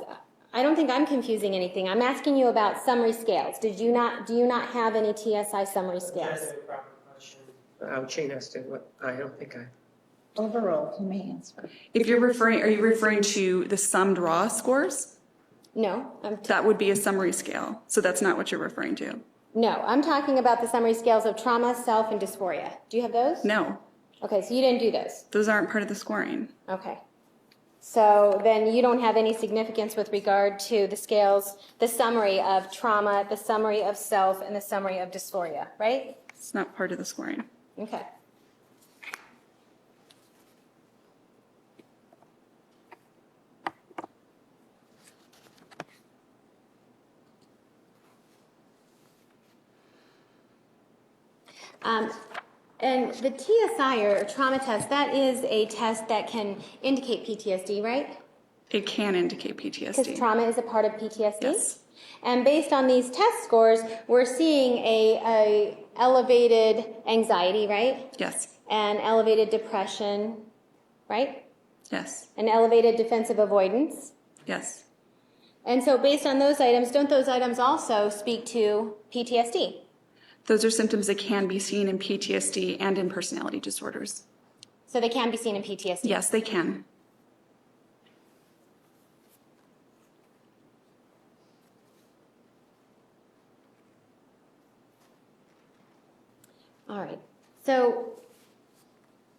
I don't think I'm confusing anything. I'm asking you about summary scales. Do you not have any TSI summary scales? That's a proper question. Shane asked it, I don't think I. Overall, you may answer. If you're referring, are you referring to the summed raw scores? No, That would be a summary scale. So that's not what you're referring to. no, I'm talking about the summary scales of trauma, self, and dysphoria. Do you have those? No, Okay, so you didn't do those. those aren't part of the scoring. Okay. So then you don't have any significance with regard to the scales, the summary of trauma, the summary of self, and the summary of dysphoria, right? It's not part of the scoring. Okay. And the TSI or trauma test, that is a test that can indicate PTSD, right? It can indicate Because PTSD. trauma is a part of PTSD? Yes. And based on these test scores, we're seeing a elevated anxiety, right? Yes. An elevated depression, right? Yes. An elevated defensive avoidance. Yes. And so based on those items, don't those items also speak to PTSD? Those are symptoms that can be seen in PTSD and in personality disorders. So they can be seen in PTSD? Yes, they can. All right. So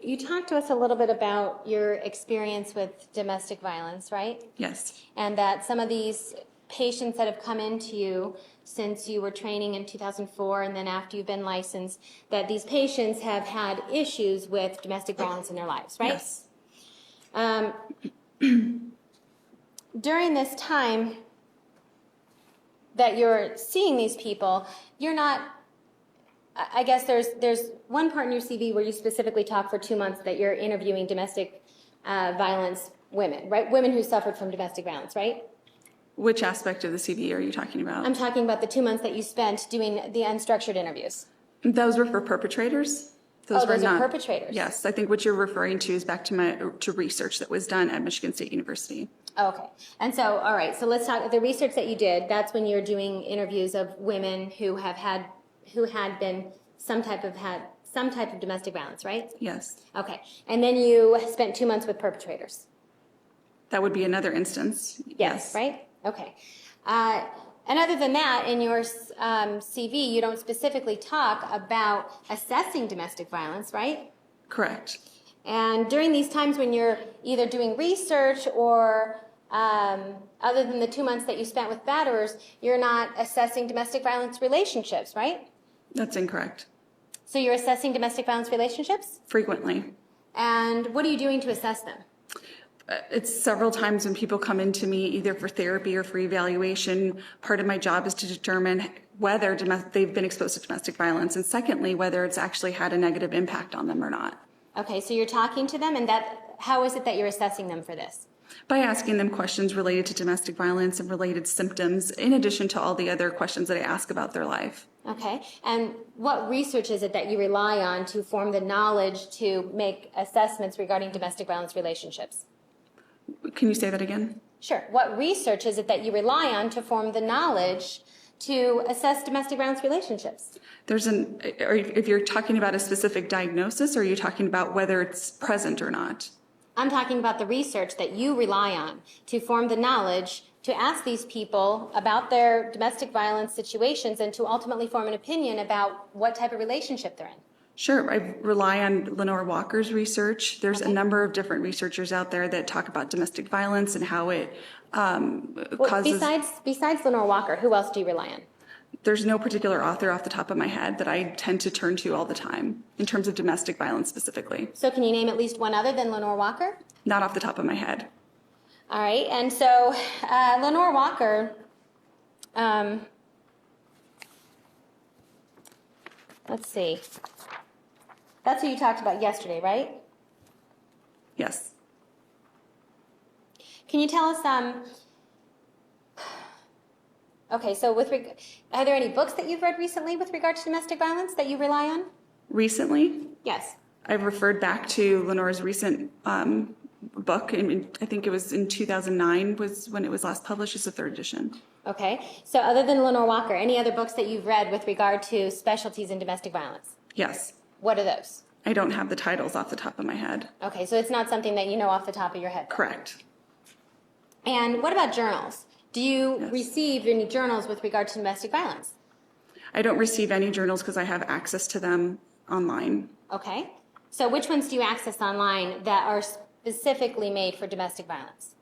you talked to us a little bit about your experience with domestic violence, right? Yes. And that some of these patients that have come into you since you were training in 2004 and then after you've been licensed, that these patients have had issues with domestic violence in their lives, right? Yes. During this time that you're seeing these people, you're not, I guess there's one part in your CV where you specifically talk for 2 months that you're interviewing domestic violence women, right? Women who suffered from domestic violence, right? Which aspect of the CV are you talking about? I'm talking about the 2 months that you spent doing the unstructured interviews. Those were for perpetrators. Those are perpetrators. Yes, I think what you're referring to is back to research that was done at Michigan State University. Okay. And so, all right, so let's talk, the research that you did, that's when you're doing interviews of women who had been some type of domestic violence, right? Yes. Okay. And then you spent 2 months with perpetrators. That would be another instance. Yes. Right? Okay. And other than that, in your CV, you don't specifically talk about assessing domestic violence, right? Correct. And during these times when you're either doing research or other than the 2 months that you spent with batterers, you're not assessing domestic violence relationships, right? That's incorrect. So you're assessing domestic violence relationships? Frequently. And what are you doing to assess them? It's several times when people come into me either for therapy or for evaluation. Part of my job is to determine whether they've been exposed to domestic violence, and secondly, whether it's actually had a negative impact on them or not. Okay, so you're talking to them, and how is it that you're assessing them for this? By asking them questions related to domestic violence and related symptoms, in addition to all the other questions that I ask about their life. Okay, and what research is it that you rely on to form the knowledge to make assessments regarding domestic violence relationships? Can you say that again? Sure. What research is it that you rely on to form the knowledge to assess domestic violence relationships? If you're talking about a specific diagnosis, or are you talking about whether it's present or not? I'm talking about the research that you rely on to form the knowledge to ask these people about their domestic violence situations and to ultimately form an opinion about what type of relationship they're in. Sure, I rely on Lenore Walker's research. There's a number of different researchers out there that talk about domestic violence and how it causes... Besides Lenore Walker, who else do you rely on? There's no particular author off the top of my head that I tend to turn to all the time in terms of domestic violence specifically. So can you name at least one other than Lenore Walker? Not off the top of my head. All right, and so Lenore Walker, let's see. That's who you talked about yesterday, right? Yes. Can you tell us, okay, so are there any books that you've read recently with regard to domestic violence that you rely on? Recently? Yes. I've referred back to Lenore's recent book. I think it was in 2009 was when it was last published. It's the 3rd edition. Okay, so other than Lenore Walker, any other books that you've read with regard to specialties in domestic violence? Yes. What are those? I don't have the titles off the top of my head. Okay, so it's not something that you know off the top of your head? Correct. And what about journals? Do you receive any journals with regard to domestic violence? I don't receive any journals because I have access to them online. Okay, so which ones do you access online that are specifically made for domestic violence?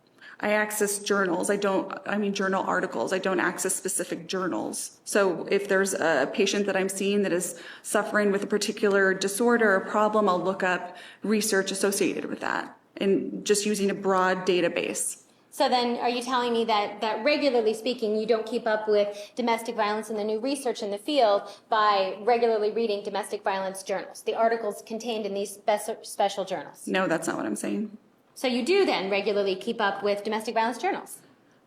I access journals. Journal articles. I don't access specific journals. So if there's a patient that I'm seeing that is suffering with a particular disorder or problem, I'll look up research associated with that and just using a broad database. So then are you telling me that regularly speaking, you don't keep up with domestic violence and the new research in the field by regularly reading domestic violence journals, the articles contained in these special journals? No, that's not what I'm saying. So you do then regularly keep up with domestic violence journals?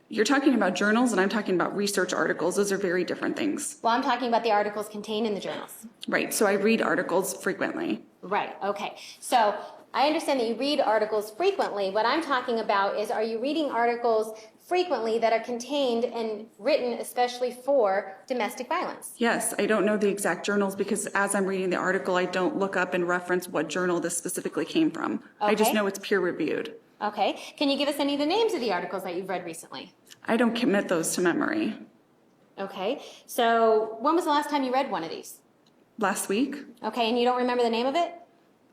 You're talking about journals and I'm talking about research articles. Those are very different things. Well, I'm talking about the articles contained in the journals. Right, so I read articles frequently. Right, okay. So I understand that you read articles frequently. What I'm talking about is, are you reading articles frequently that are contained and written especially for domestic violence? Yes, I don't know the exact journals because as I'm reading the article, I don't look up and reference what journal this specifically came from. Okay. I just know it's peer reviewed. Okay. Can you give us any of the names of the articles that you've read recently? I don't commit those to memory. Okay. So when was the last time you read one of these? Last week. Okay, and you don't remember the name of it?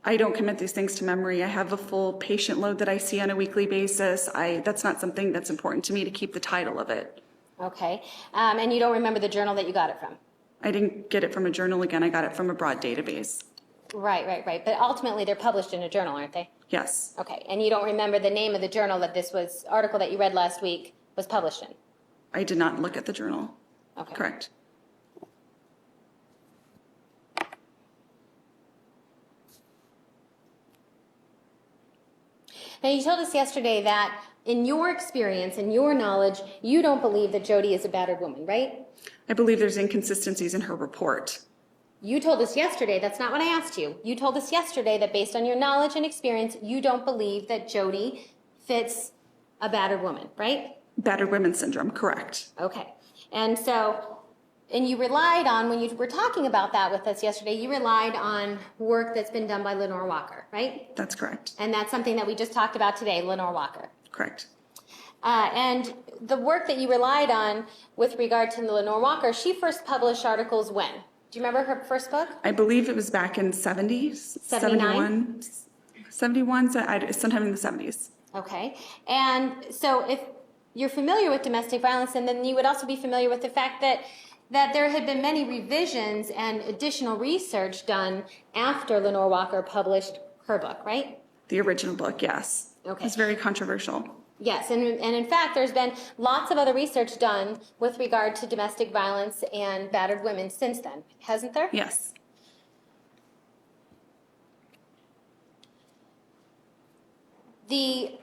I don't commit these things to memory. I have a full patient load that I see on a weekly basis. That's not something that's important to me to keep the title of it. Okay. And you don't remember the journal that you got it from? I didn't get it from a journal. Again, I got it from a broad database. Right. But ultimately, they're published in a journal, aren't they? Yes. Okay. And you don't remember the name of the journal that this article that you read last week was published in? I did not look at the journal. Okay. Correct. Now, you told us yesterday that in your experience, in your knowledge, you don't believe that Jodi is a battered woman, right? I believe there's inconsistencies in her report. You told us yesterday, that's not what I asked you. You told us yesterday that based on your knowledge and experience, you don't believe that Jodi fits a battered woman, right? Battered women syndrome, correct. Okay. And you relied on, when you were talking about that with us yesterday, you relied on work that's been done by Lenore Walker, right? That's correct. And that's something that we just talked about today, Lenore Walker. Correct. And the work that you relied on with regard to Lenore Walker, she first published articles when? Do you remember her first book? I believe it was back in 70s. 79? 71, sometime in the 70s. Okay. And so if you're familiar with domestic violence, and then you would also be familiar with the fact that there had been many revisions and additional research done after Lenore Walker published her book, right? The original book, yes. Okay. It's very controversial. Yes, and in fact, there's been lots of other research done with regard to domestic violence and battered women since then, hasn't there? Yes. The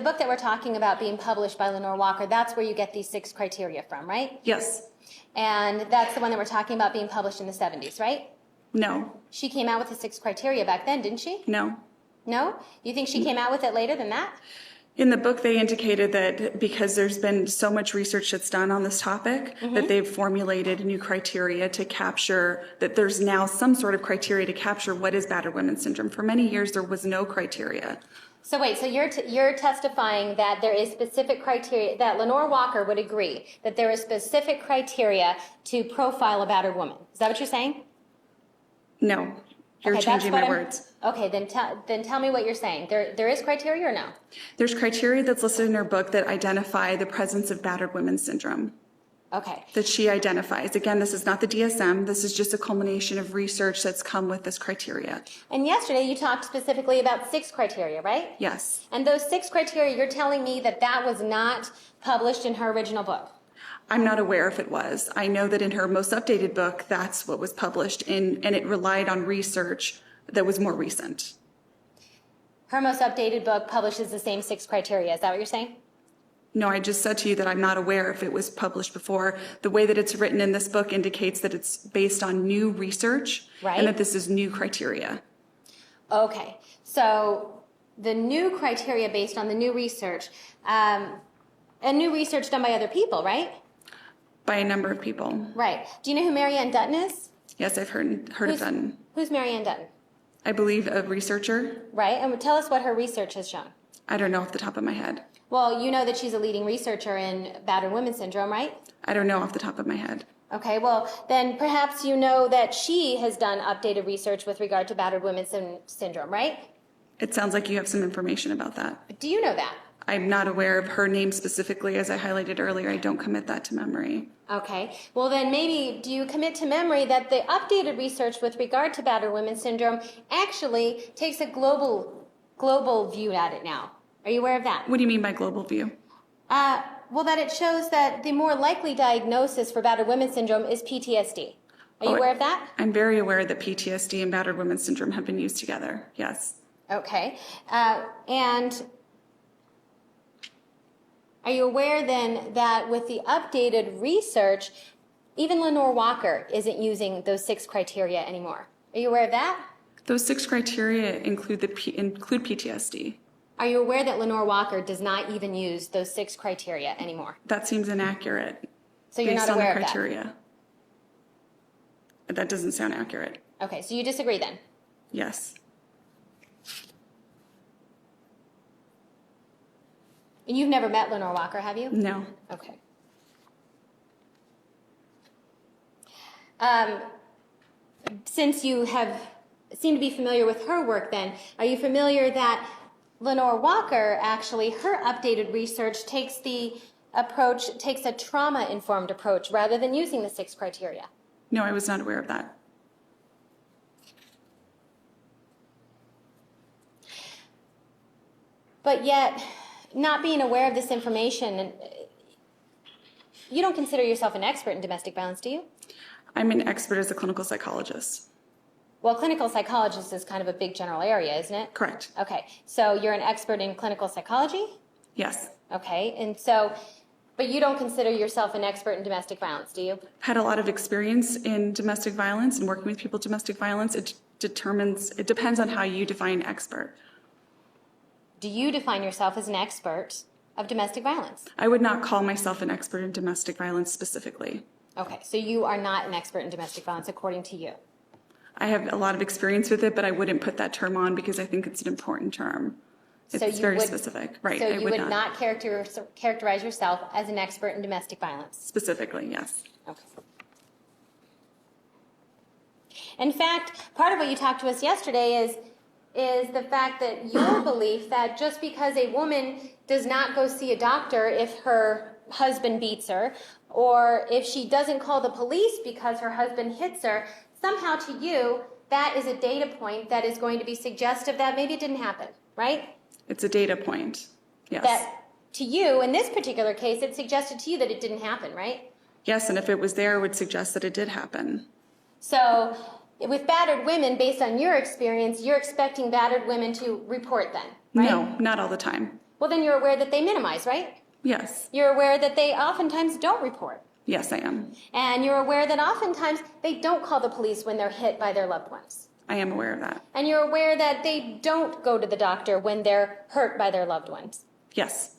book that we're talking about being published by Lenore Walker, that's where you get these 6 criteria from, right? Yes. And that's the one that we're talking about being published in the 70s, right? No. She came out with the 6 criteria back then, didn't she? No. No? You think she came out with it later than that? In the book, they indicated that because there's been so much research that's done on this topic, that they've formulated new criteria to capture, that there's now some sort of criteria to capture what is battered women syndrome. For many years, there was no criteria. So wait, so you're testifying that there is specific criteria, that Lenore Walker would agree that there is specific criteria to profile a battered woman. Is that what you're saying? No. You're Okay, changing that's my what I'm- words. Okay, then tell me what you're saying. There is criteria or no? There's criteria that's listed in her book that identify the presence of battered women syndrome Okay. that she identifies. Again, this is not the DSM. This is just a culmination of research that's come with this criteria. And yesterday you talked specifically about 6 criteria, right? Yes. And those 6 criteria, you're telling me that was not published in her original book? I'm not aware if it was. I know that in her most updated book, that's what was published, and it relied on research that was more recent. Her most updated book publishes the same 6 criteria. Is that what you're saying? No, I just said to you that I'm not aware if it was published before. The way that it's written in this book indicates that it's based on new research, Right. and that this is new criteria. Okay. So the new criteria based on the new research, and new research done by other people, right? By a number of people. Right. Do you know who Marianne Dutton is? Yes, I've heard of that. Who's Marianne Dutton? I believe a researcher. Right. And tell us what her research has shown. I don't know off the top of my head. Well, you know that she's a leading researcher in battered women syndrome, right? I don't know off the top of my head. Okay, well, then perhaps you know that she has done updated research with regard to battered women syndrome, right? It sounds like you have some information about that. Do you know that? I'm not aware of her name specifically, as I highlighted earlier. I don't commit that to memory. Okay, well then maybe do you commit to memory that the updated research with regard to battered women syndrome actually takes a global view at it now? Are you aware of that? What do you mean by global view? Well, that it shows that the more likely diagnosis for battered women syndrome is PTSD. Are you aware of that? I'm very aware that PTSD and battered women syndrome have been used together. Yes. Okay, and are you aware then that with the updated research, even Lenore Walker isn't using those 6 criteria anymore? Are you aware of that? Those 6 criteria include PTSD. Are you aware that Lenore Walker does not even use those 6 criteria anymore? That seems inaccurate. So you're based not aware on the of that? criteria. That doesn't sound accurate. Okay, so you disagree then? Yes. And you've never met Lenore Walker, have you? No. Okay. Since you seem to be familiar with her work then, are you familiar that Lenore Walker, actually, her updated research takes the approach takes a trauma-informed approach rather than using the 6 criteria. No, I was not aware of that. But yet, not being aware of this information, you don't consider yourself an expert in domestic violence, do you? I'm an expert as a clinical psychologist. Well, clinical psychologist is kind of a big general area, isn't it? Correct. Okay, so you're an expert in clinical psychology? Yes. Okay, and so, but you don't consider yourself an expert in domestic violence, do you? Had a lot of experience in domestic violence and working with people with domestic violence. It depends on how you define expert. Do you define yourself as an expert of domestic violence? I would not call myself an expert in domestic violence specifically. Okay, so you are not an expert in domestic violence according to you. I have a lot of experience with it, but I wouldn't put that term on because I think it's an important term. It's very specific, right? So you would not characterize yourself as an expert in domestic violence? Specifically, yes. Okay. In fact, part of what you talked to us yesterday is the fact that your belief that just because a woman does not go see a doctor if her husband beats her, or if she doesn't call the police because her husband hits her, somehow to you, that is a data point that is going to be suggestive that maybe it didn't happen, right? It's a data point, yes. That to you, in this particular case, it suggested to you that it didn't happen, right? Yes, and if it was there, it would suggest that it did happen. So with battered women, based on your experience, you're expecting battered women to report then, right? No, not all the time. Well, then you're aware that they minimize, right? Yes. You're aware that they oftentimes don't report. Yes, I am. And you're aware that oftentimes they don't call the police when they're hit by their loved ones. I am aware of that. And you're aware that they don't go to the doctor when they're hurt by their loved ones. Yes.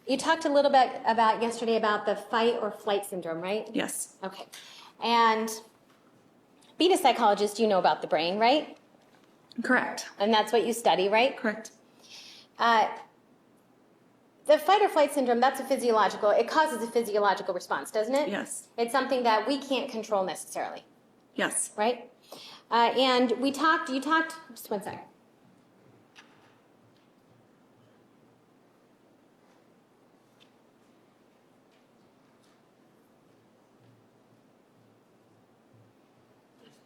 You talked a little bit about yesterday about the fight or flight syndrome, right? Yes. Okay. And being a psychologist, you know about the brain, right? Correct. And that's what you study, right? Correct. The fight or flight syndrome, it causes a physiological response, doesn't it? Yes. It's something that we can't control necessarily, Yes. right? And you talked, just one second.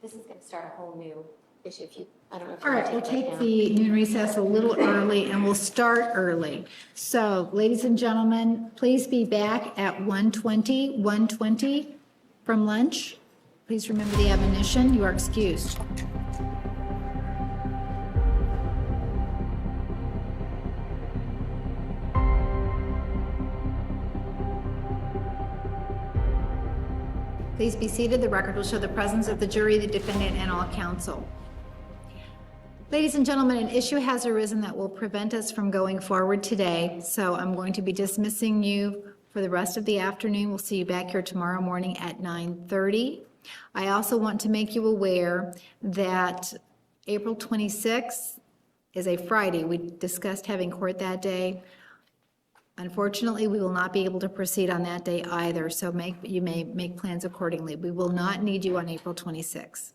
This is going to start a whole new issue I don't know if you All want right, to we'll take it take right the noon recess a little early and we'll start early. So, ladies and gentlemen, please be back at 1:20 from lunch. Please remember the admonition, you are excused. Please be seated. The record will show the presence of the jury, the defendant, and all counsel. Ladies and gentlemen, an issue has arisen that will prevent us from going forward today, so I'm going to be dismissing you for the rest of the afternoon. We'll see you back here tomorrow morning at 9:30. I also want to make you aware that April 26th is a Friday. We discussed having court that day. Unfortunately, we will not be able to proceed on that day either, so you may make plans accordingly. We will not need you on April 26th.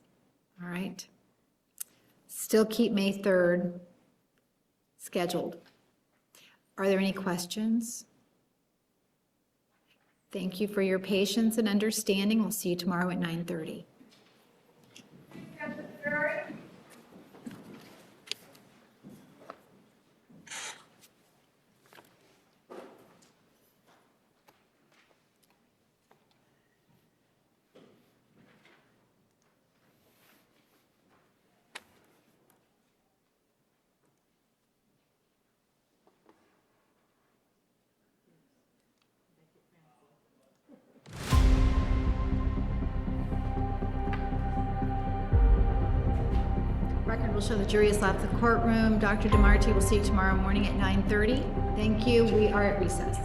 All right? Still keep May 3rd scheduled. Are there any questions? Thank you for your patience and understanding. We'll see you tomorrow at 9:30. Record will show the jury has left the courtroom. Dr. DeMarte will see you tomorrow morning at 9:30. Thank you. We are at recess.